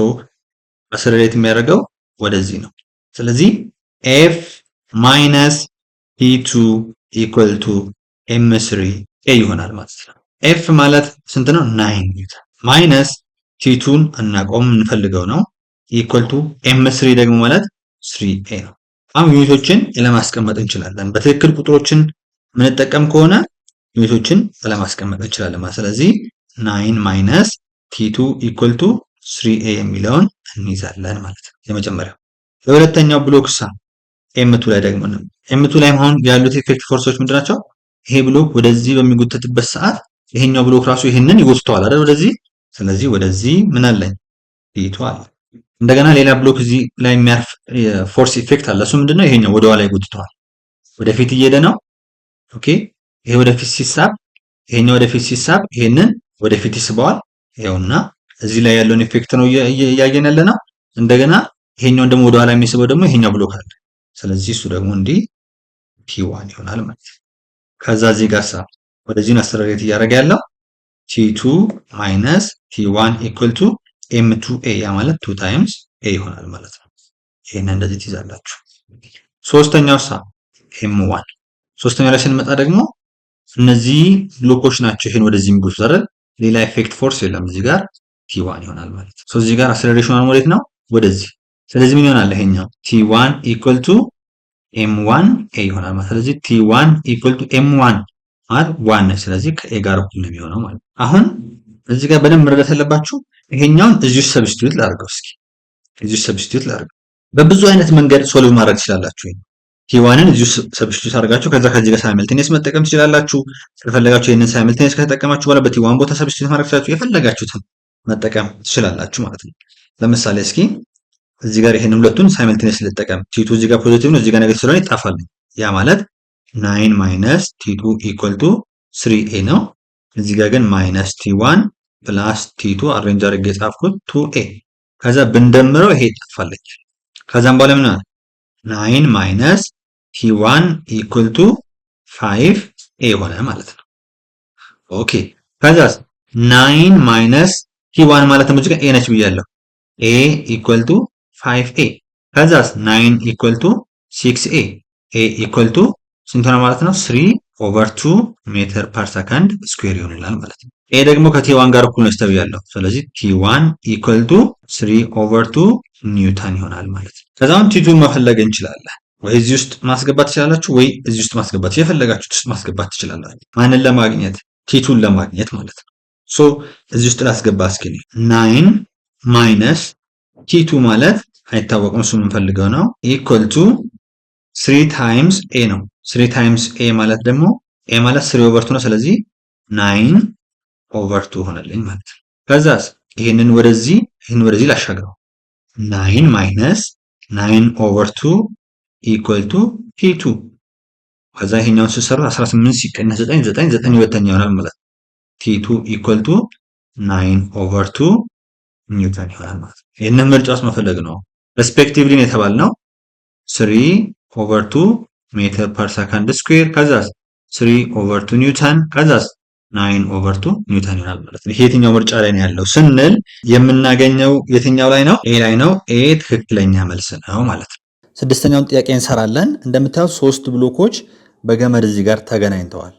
አሰለሬት የሚያደርገው ወደዚህ ነው። ስለዚህ ኤፍ ማይነስ ቲ2 ኢኳል ቱ ኤም3 ኤ ይሆናል ማለት ነው። ኤፍ ማለት ስንት ነው? 9 ኒውተን ማይነስ ቲ2ን እናቆም እንፈልገው ነው ኢኳል ቱ ኤም3 ደግሞ ማለት 3 ኤ ነው። አሁን ዩኒቶችን ለማስቀመጥ እንችላለን። በትክክል ቁጥሮችን ምንጠቀም ከሆነ ዩኒቶችን ለማስቀመጥ እንችላለን ማለት። ስለዚህ 9 ማይነስ ቲ2 ኢኳል ቱ 3 ኤ የሚለውን እንይዛለን ማለት ነው። የመጀመሪያው የሁለተኛው ብሎክ ሳ ኤም2 ላይ ደግሞ ነው። ኤም2 ላይ አሁን ያሉት ኢፌክቲቭ ፎርሶች ምንድናቸው? ይሄ ብሎክ ወደዚህ በሚጎተትበት ሰዓት ይሄኛው ብሎክ ራሱ ይሄንን ይጎትተዋል አይደል? ወደዚህ። ስለዚህ ወደዚህ ምን አለኝ? ቲ2 አለ። እንደገና ሌላ ብሎክ እዚህ ላይ የሚያርፍ ፎርስ ኢፌክት አለ። እሱ ምንድነው? ይሄኛው ወደ ኋላ ይጎትተዋል። ወደፊት እየሄደ ነው። ኦኬ ይሄ ወደፊት ሲሳብ፣ ይሄኛው ወደፊት ሲሳብ፣ ይሄንን ወደፊት ይስበዋል። ይሄውና እዚህ ላይ ያለውን ኢፌክት ነው እያየን ያለ ነው። እንደገና ይሄኛውን ደግሞ ወደ ኋላ የሚስበው ደግሞ ይሄኛው ብሎክ አለ። ስለዚህ እሱ ደግሞ እንዲህ ቲ1 ይሆናል ማለት ነው። ከዛ እዚህ ጋር ሳ ወደዚህ ነው አስተራሬት እያደረገ ያለው ቲ2 ማይነስ ቲ1 ኢኳል ቱ ኤም2ኤ ያ ማለት 2 ታይምስ ኤ ይሆናል ማለት ነው። ይሄንን እንደዚህ ትይዛላችሁ። ሶስተኛው ሳ ኤም1 ሶስተኛው ላይ ስንመጣ ደግሞ እነዚህ ብሎኮች ናቸው ይሄን ወደዚህ የሚጎቱት አይደል? ሌላ ኢፌክት ፎርስ የለም። እዚህ ጋር ቲ1 ይሆናል ማለት ነው። እዚህ ጋር አክሰለሬሽኑ ወዴት ነው? ወደዚህ። ስለዚህ ምን ይሆናል? ይሄኛው ቲ1 ኢኳል ቱ ኤም1 ኤ ይሆናል ማለት። ስለዚህ ቲ1 ኢኳል ቱ ኤም1 ማለት 1 ነው። ስለዚህ ከኤ ጋር እኩል ነው የሚሆነው ማለት ነው። አሁን እዚህ ጋር በደንብ መረዳት ያለባችሁ ይሄኛውን እዚሁ ሰብስቲቱት ላድርገው። እስኪ እዚሁ ሰብስቲቱት ላድርገው። በብዙ አይነት መንገድ ሶልቭ ማድረግ ትችላላችሁ። ቲ1ን እዚሁ ሰብስቲቱት አድርጋችሁ ከዚህ ጋር ሳይመልቴኒየስ መጠቀም ትችላላችሁ። ከፈለጋችሁ ይሄንን ሳይመልቴኒየስ ከተጠቀማችሁ በኋላ በቲ1 ቦታ ሰብስቲቱት ማድረግ ትችላላችሁ። የፈለጋችሁትን መጠቀም ትችላላችሁ ማለት ነው። ለምሳሌ እስኪ እዚህ ጋር ይሄን ሁለቱን ሳይመልቴኒየስ ልጠቀም። ቲ2 እዚህ ጋር ፖዚቲቭ ነው፣ እዚህ ጋር ኔጌቲቭ ስለሆነ ይጣፋል። ያ ማለት 9 ማይነስ ቲ2 ኢኳል ቱ 3ኤ ነው። እዚህ ጋር ግን ማይነስ ቲ1 ፕላስ ቲ2 አሬንጅ አድርጌ የጻፍኩት 2ኤ። ከዛ ብንደምረው ይሄ ይጣፋልኝ። ከዛም በኋላ ምን ማለት 9 ማይነስ ቲ1 ኢኳል ቱ 5ኤ ሆነ ማለት ነው። ኦኬ ከዛ 9 ማይነስ ቲ1 ማለት ነው እዚህ ጋር ኤ ነች ብያለሁ። ኤ ኢኳል ቱ 5ኤ ከዛስ 9 ኢኳል ቱ 6ኤ ኤ ኢኳል ቱ ስንት ነው ማለት ነው? 3/2 ሜትር ፐር ሰከንድ ስኩዌር ይሆናል ማለት ነው። ኤ ደግሞ ከቲ1 ጋር እኩል ነው ተብያለሁ። ስለዚህ ቲ1 ኢኳል ቱ 3/2 ኒውተን ይሆናል ማለት ነው። ከዛም ቲ2 መፈለግ እንችላለን። ወይ እዚህ ውስጥ ማስገባት ትችላላችሁ፣ ወይ እዚህ ውስጥ ማስገባት የፈለጋችሁት ውስጥ ማስገባት ትችላላችሁ። ማንን ለማግኘት? ቲ2ን ለማግኘት ማለት ነው። ሶ እዚህ ውስጥ ላስገባ እስኪ 9 ማይነስ ቲ2 ማለት አይታወቅም፣ እሱ የምንፈልገው ነው ኢኳል ቱ 3 ታይምስ ኤ ነው። 3 ታይምስ ኤ ማለት ደግሞ ኤ ማለት 3/2 ነው። ስለዚህ 9/2 ሆነልኝ ማለት ነው። ከዛስ ይሄንን ወደዚህ ላሻግረው 9 ማይነስ 9/2 ኢኳል ቱ ቲ2 ከዛ ይሄኛውን ስሰሩ 18 ሲቀነስ 9 ሁለተኛ ይሆናል ማለት ነው። ቲ2 ኢኳል ቱ 9/2 ኒውተን ይሆናል ማለት ነው። ይሄንን ምርጫ ውስጥ መፈለግ ነው። ሬስፔክቲቭሊ የተባልነው 3/2 ሜትር ፐር ሰከንድ ስኩዌር ከዛስ 3/2 ኒውተን ከዛስ 9/2 ኒውተን ይሆናል ማለት ነው። ይሄ የትኛው ምርጫ ላይ ነው ያለው ስንል የምናገኘው የትኛው ላይ ነው? ኤ ላይ ነው። ኤ ትክክለኛ መልስ ነው ማለት ነው። ስድስተኛውን ጥያቄ እንሰራለን። እንደምታዩት ሶስት ብሎኮች በገመድ እዚህ ጋር ተገናኝተዋል።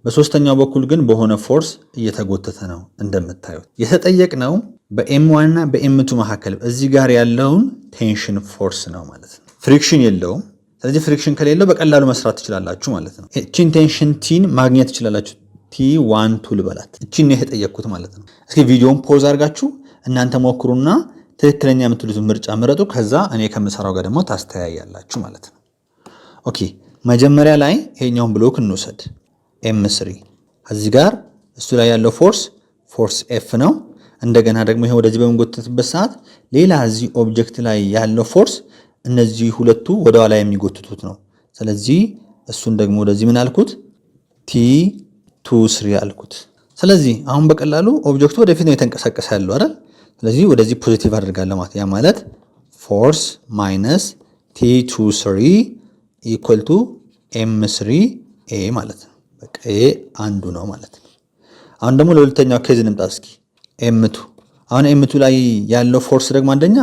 በሶስተኛው በኩል ግን በሆነ ፎርስ እየተጎተተ ነው። እንደምታዩት የተጠየቅነው በኤም1 እና በኤም2 መካከል እዚህ ጋር ያለውን ቴንሽን ፎርስ ነው ማለት ነው። ፍሪክሽን የለውም። ስለዚህ ፍሪክሽን ከሌለው በቀላሉ መስራት ትችላላችሁ ማለት ነው። እቺን ቴንሽን ቲን ማግኘት ትችላላችሁ። ቲ12 ልበላት። እቺን ነው የተጠየቅኩት ማለት ነው። እስኪ ቪዲዮውን ፖዝ አድርጋችሁ እናንተ ሞክሩና ትክክለኛ የምትሉትን ምርጫ ምረጡ። ከዛ እኔ ከምሰራው ጋር ደግሞ ታስተያያላችሁ ማለት ነው። ኦኬ መጀመሪያ ላይ ይሄኛውን ብሎክ እንውሰድ። ኤም3 እዚህ ጋር እሱ ላይ ያለው ፎርስ ኤፍ ነው። እንደገና ደግሞ ይሄ ወደዚህ በሚጎተትበት ሰዓት ሌላ እዚህ ኦብጀክት ላይ ያለው ፎርስ እነዚህ ሁለቱ ወደ ኋላ የሚጎትቱት ነው። ስለዚህ እሱን ደግሞ ወደዚህ ምን አልኩት? ቲ23 አልኩት። ስለዚህ አሁን በቀላሉ ኦብጀክቱ ወደፊት ነው የተንቀሳቀሰ ያለው አይደል? ስለዚህ ወደዚህ ፖዚቲቭ አድርጋለሁ ማለት ያ ማለት ፎርስ ማይነስ T23 ኢኳል ቱ M3A ማለት ነው። በቃ ይሄ አንዱ ነው ማለት ነው። አሁን ደግሞ ለሁለተኛው ኬዝ እንምጣ እስኪ M2። አሁን M2 ላይ ያለው ፎርስ ደግሞ አንደኛ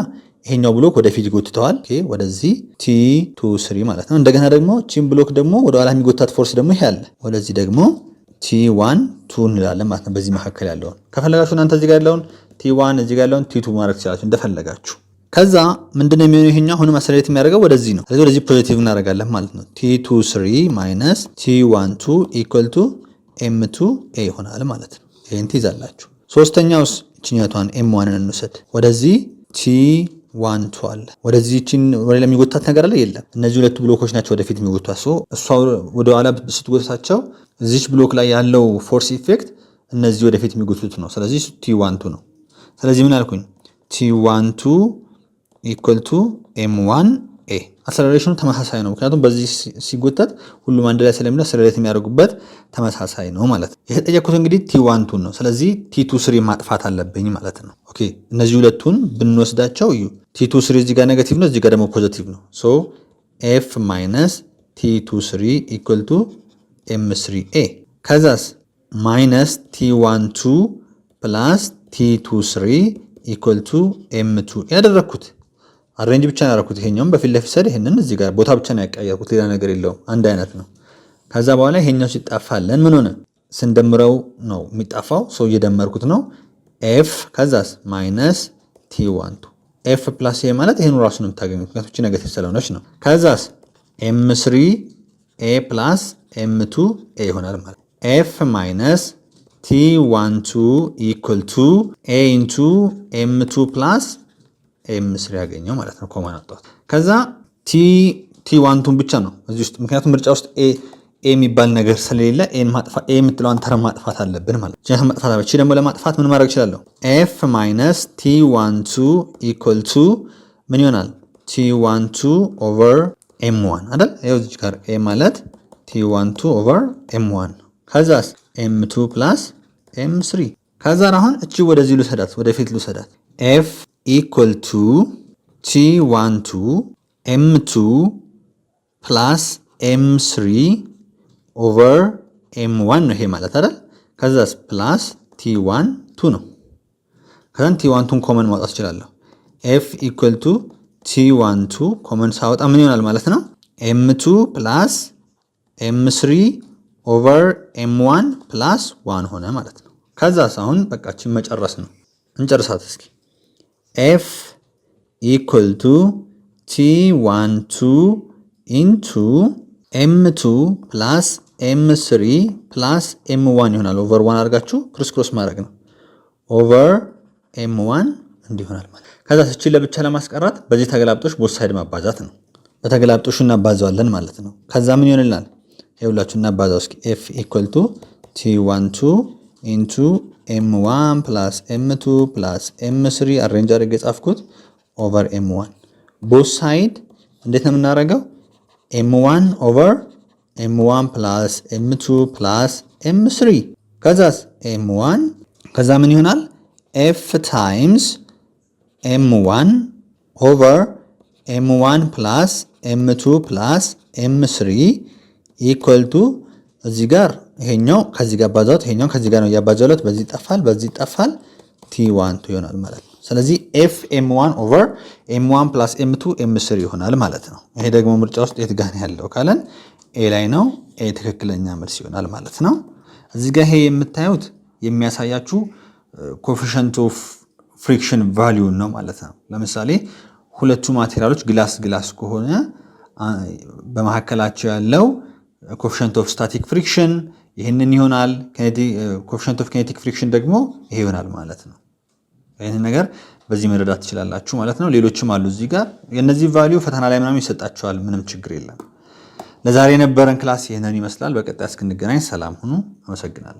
ይሄኛው ብሎክ ወደፊት ይጎትተዋል። ኦኬ ወደዚህ T23 ማለት ነው። እንደገና ደግሞ ቺን ብሎክ ደግሞ ወደ ኋላ የሚጎታት ፎርስ ደግሞ ይሄ አለ። ወደዚህ ደግሞ T12 እንላለን ማለት ነው። በዚህ መካከል ያለውን ከፈለጋችሁ እናንተ እዚህ ጋር ያለውን T1 እዚህ ጋር ያለውን T2 ማድረግ ትችላላችሁ እንደፈለጋችሁ። ከዛ ምንድነው የሚሆነው ይሄኛው አሁንም አሰሌት የሚያደርገው ወደዚህ ነው። ስለዚህ ወደዚህ ፖዚቲቭ እናደርጋለን ማለት ነው። T23 ማይነስ T12 ኢኳል ቱ M2A ይሆናል ማለት ነው። ይሄን ትይዛላችሁ። ሶስተኛውስ እቺኛቷን M1ን እንውሰድ። ወደዚህ T12 አለ። ወደዚህ እቺን ወደ ላይ የሚጎታት ነገር አለ የለም። እነዚህ ሁለቱ ብሎኮች ናቸው ወደፊት የሚጎቷት። እሷ ወደ ኋላ ስትጎታቸው እዚች ብሎክ ላይ ያለው ፎርስ ኢፌክት እነዚህ ወደፊት የሚጎቱት ነው። ስለዚህ T12 ነው። ስለዚህ ምን አልኩኝ? T12 ኢኳል ቱ M1A። አክሰለሬሽኑ ተመሳሳይ ነው፣ ምክንያቱም በዚህ ሲጎተት ሁሉም አንድ ላይ ስለሚሆን አክሰለሬት የሚያደርጉበት ተመሳሳይ ነው ማለት ነው። የተጠየኩት እንግዲህ T12 ነው። ስለዚህ T23 ማጥፋት አለብኝ ማለት ነው። ኦኬ እነዚህ ሁለቱን ብንወስዳቸው እዩ። T23 እዚህ ጋር ኔጌቲቭ ነው፣ እዚህ ጋር ደግሞ ፖዚቲቭ ነው። ሶ F ማይነስ T23 ኢኳል ቱ M3A። ከዛስ ማይነስ T12 ፕላስ T23 ኢኳል ቱ M2 ያደረኩት አሬንጅ ብቻ ነው ያደረኩት። ይሄኛውም በፊት ለፊት ሰድ ይሄንን እዚህ ጋር ቦታ ብቻ ነው ያቀያየርኩት፣ ሌላ ነገር የለውም፣ አንድ አይነት ነው። ከዛ በኋላ ይሄኛው ሲጣፋለን ምን ሆነ? ስንደምረው ነው የሚጣፋው። ሰው እየደመርኩት ነው። F ከዛስ ማይነስ T12 F ፕላስ A ማለት ይሄን ራሱ ነው የምታገኙት፣ ምክንያቱም እቺ ኔጌቲቭ ስለሆነች ነው። ከዛስ M3A ፕላስ M2A ይሆናል ማለት F ማይነስ T12 ኢኳል ቱ A ኢንቱ M2 ፕላስ M3 ያገኘው ማለት ነው። ኮማን አጣሁት። ከዛ T12ን ብቻ ነው እዚህ ውስጥ፣ ምክንያቱም ምርጫ ውስጥ A የሚባል ነገር ስለሌለ A የምትለዋን ተርም ማጥፋት አለብን ማለት ነው። ጀነራል ማጥፋት አለብን። ደግሞ ለማጥፋት ምን ማድረግ እችላለሁ? F ማይነስ T12 ኢኳል ቱ ምን ይሆናል? T12 ኦቨር M1 አይደል? ይኸው እዚህ ጋር A ማለት T12 ኦቨር M1 ከዛስ M2 ፕላስ M3 ከዛ አሁን እቺ ወደዚህ ልውሰዳት፣ ወደፊት ልውሰዳት። F ኢኳል ቱ T12 M2 ፕላስ M3 ኦቨር M1 ነው ይሄ ማለት አይደል? ከዛስ ፕላስ T12 ነው። ከዛን T12ን ኮመን ማውጣት እችላለሁ። F ኢኳል ቱ T12 ኮመን ሳወጣ ምን ይሆናል ማለት ነው? M2 ፕላስ M3 ኦቨር M1 ፕላስ 1 ሆነ ማለት ነው። ከዛስ አሁን በቃችን መጨረስ ነው። እንጨርሳት እስኪ። F ኢኳል ቱ T12 ኢንቱ M2 ፕላስ M3 ፕላስ M1 ይሆናል። ኦቨር 1 አድርጋችሁ ክሮስ ማድረግ ነው። ኦቨር M1 እንዲሆናል ማለት። ከዛስ እቺን ለብቻ ለማስቀራት በዚህ ተገላብጦሽ ቦት ሳይድ ማባዛት ነው። በተገላብጦሹ እናባዛዋለን ማለት ነው። ከዛ ምን ይሆንልናል? ይኸውላችሁ እናባዛው እስኪ። F ኢኳል ቱ T12 ኢንቱ M1 ፕላስ M2 ፕላስ M3 አሬንጅ አድርጌ ጻፍኩት ኦቨር M1። ቦት ሳይድ እንዴት ነው የምናደርገው? M1 ኦቨር M1 ፕላስ M2 ፕላስ M3 ከዛስ M1 ከዛ ምን ይሆናል? F ታይምስ M1 ኦቨር M1 ፕላስ M2 ፕላስ M3 ኢኳል ቱ እዚህ ጋር ይሄኛው ከዚህ ጋር ባዛውት ይሄኛው ከዚህ ጋር ነው ያባዛውለት፣ በዚህ ይጠፋል፣ በዚህ ይጠፋል፣ T12 ይሆናል ማለት ነው። ስለዚህ F M1 ኦቨር M1 ፕላስ M2 M3 ይሆናል ማለት ነው። ይሄ ደግሞ ምርጫ ውስጥ የት ጋር ያለው ካለን A ላይ ነው። A ትክክለኛ መልስ ይሆናል ማለት ነው። እዚህ ጋር ይሄ የምታዩት የሚያሳያችሁ ኮኤፊሺየንት ኦፍ ፍሪክሽን ቫልዩ ነው ማለት ነው። ለምሳሌ ሁለቱ ማቴሪያሎች ግላስ ከሆነ በመካከላቸው ያለው ኮኤፊሺየንት ኦፍ ስታቲክ ፍሪክሽን ይህንን ይሆናል። ኮኤፊሺየንት ኦፍ ኬኔቲክ ፍሪክሽን ደግሞ ይሄ ይሆናል ማለት ነው። ይህንን ነገር በዚህ መረዳት ትችላላችሁ ማለት ነው። ሌሎችም አሉ እዚህ ጋር የነዚህ ቫልዩ ፈተና ላይ ምናምን ይሰጣቸዋል። ምንም ችግር የለም። ለዛሬ የነበረን ክላስ ይህንን ይመስላል። በቀጣይ እስክንገናኝ ሰላም ሁኑ። አመሰግናለሁ።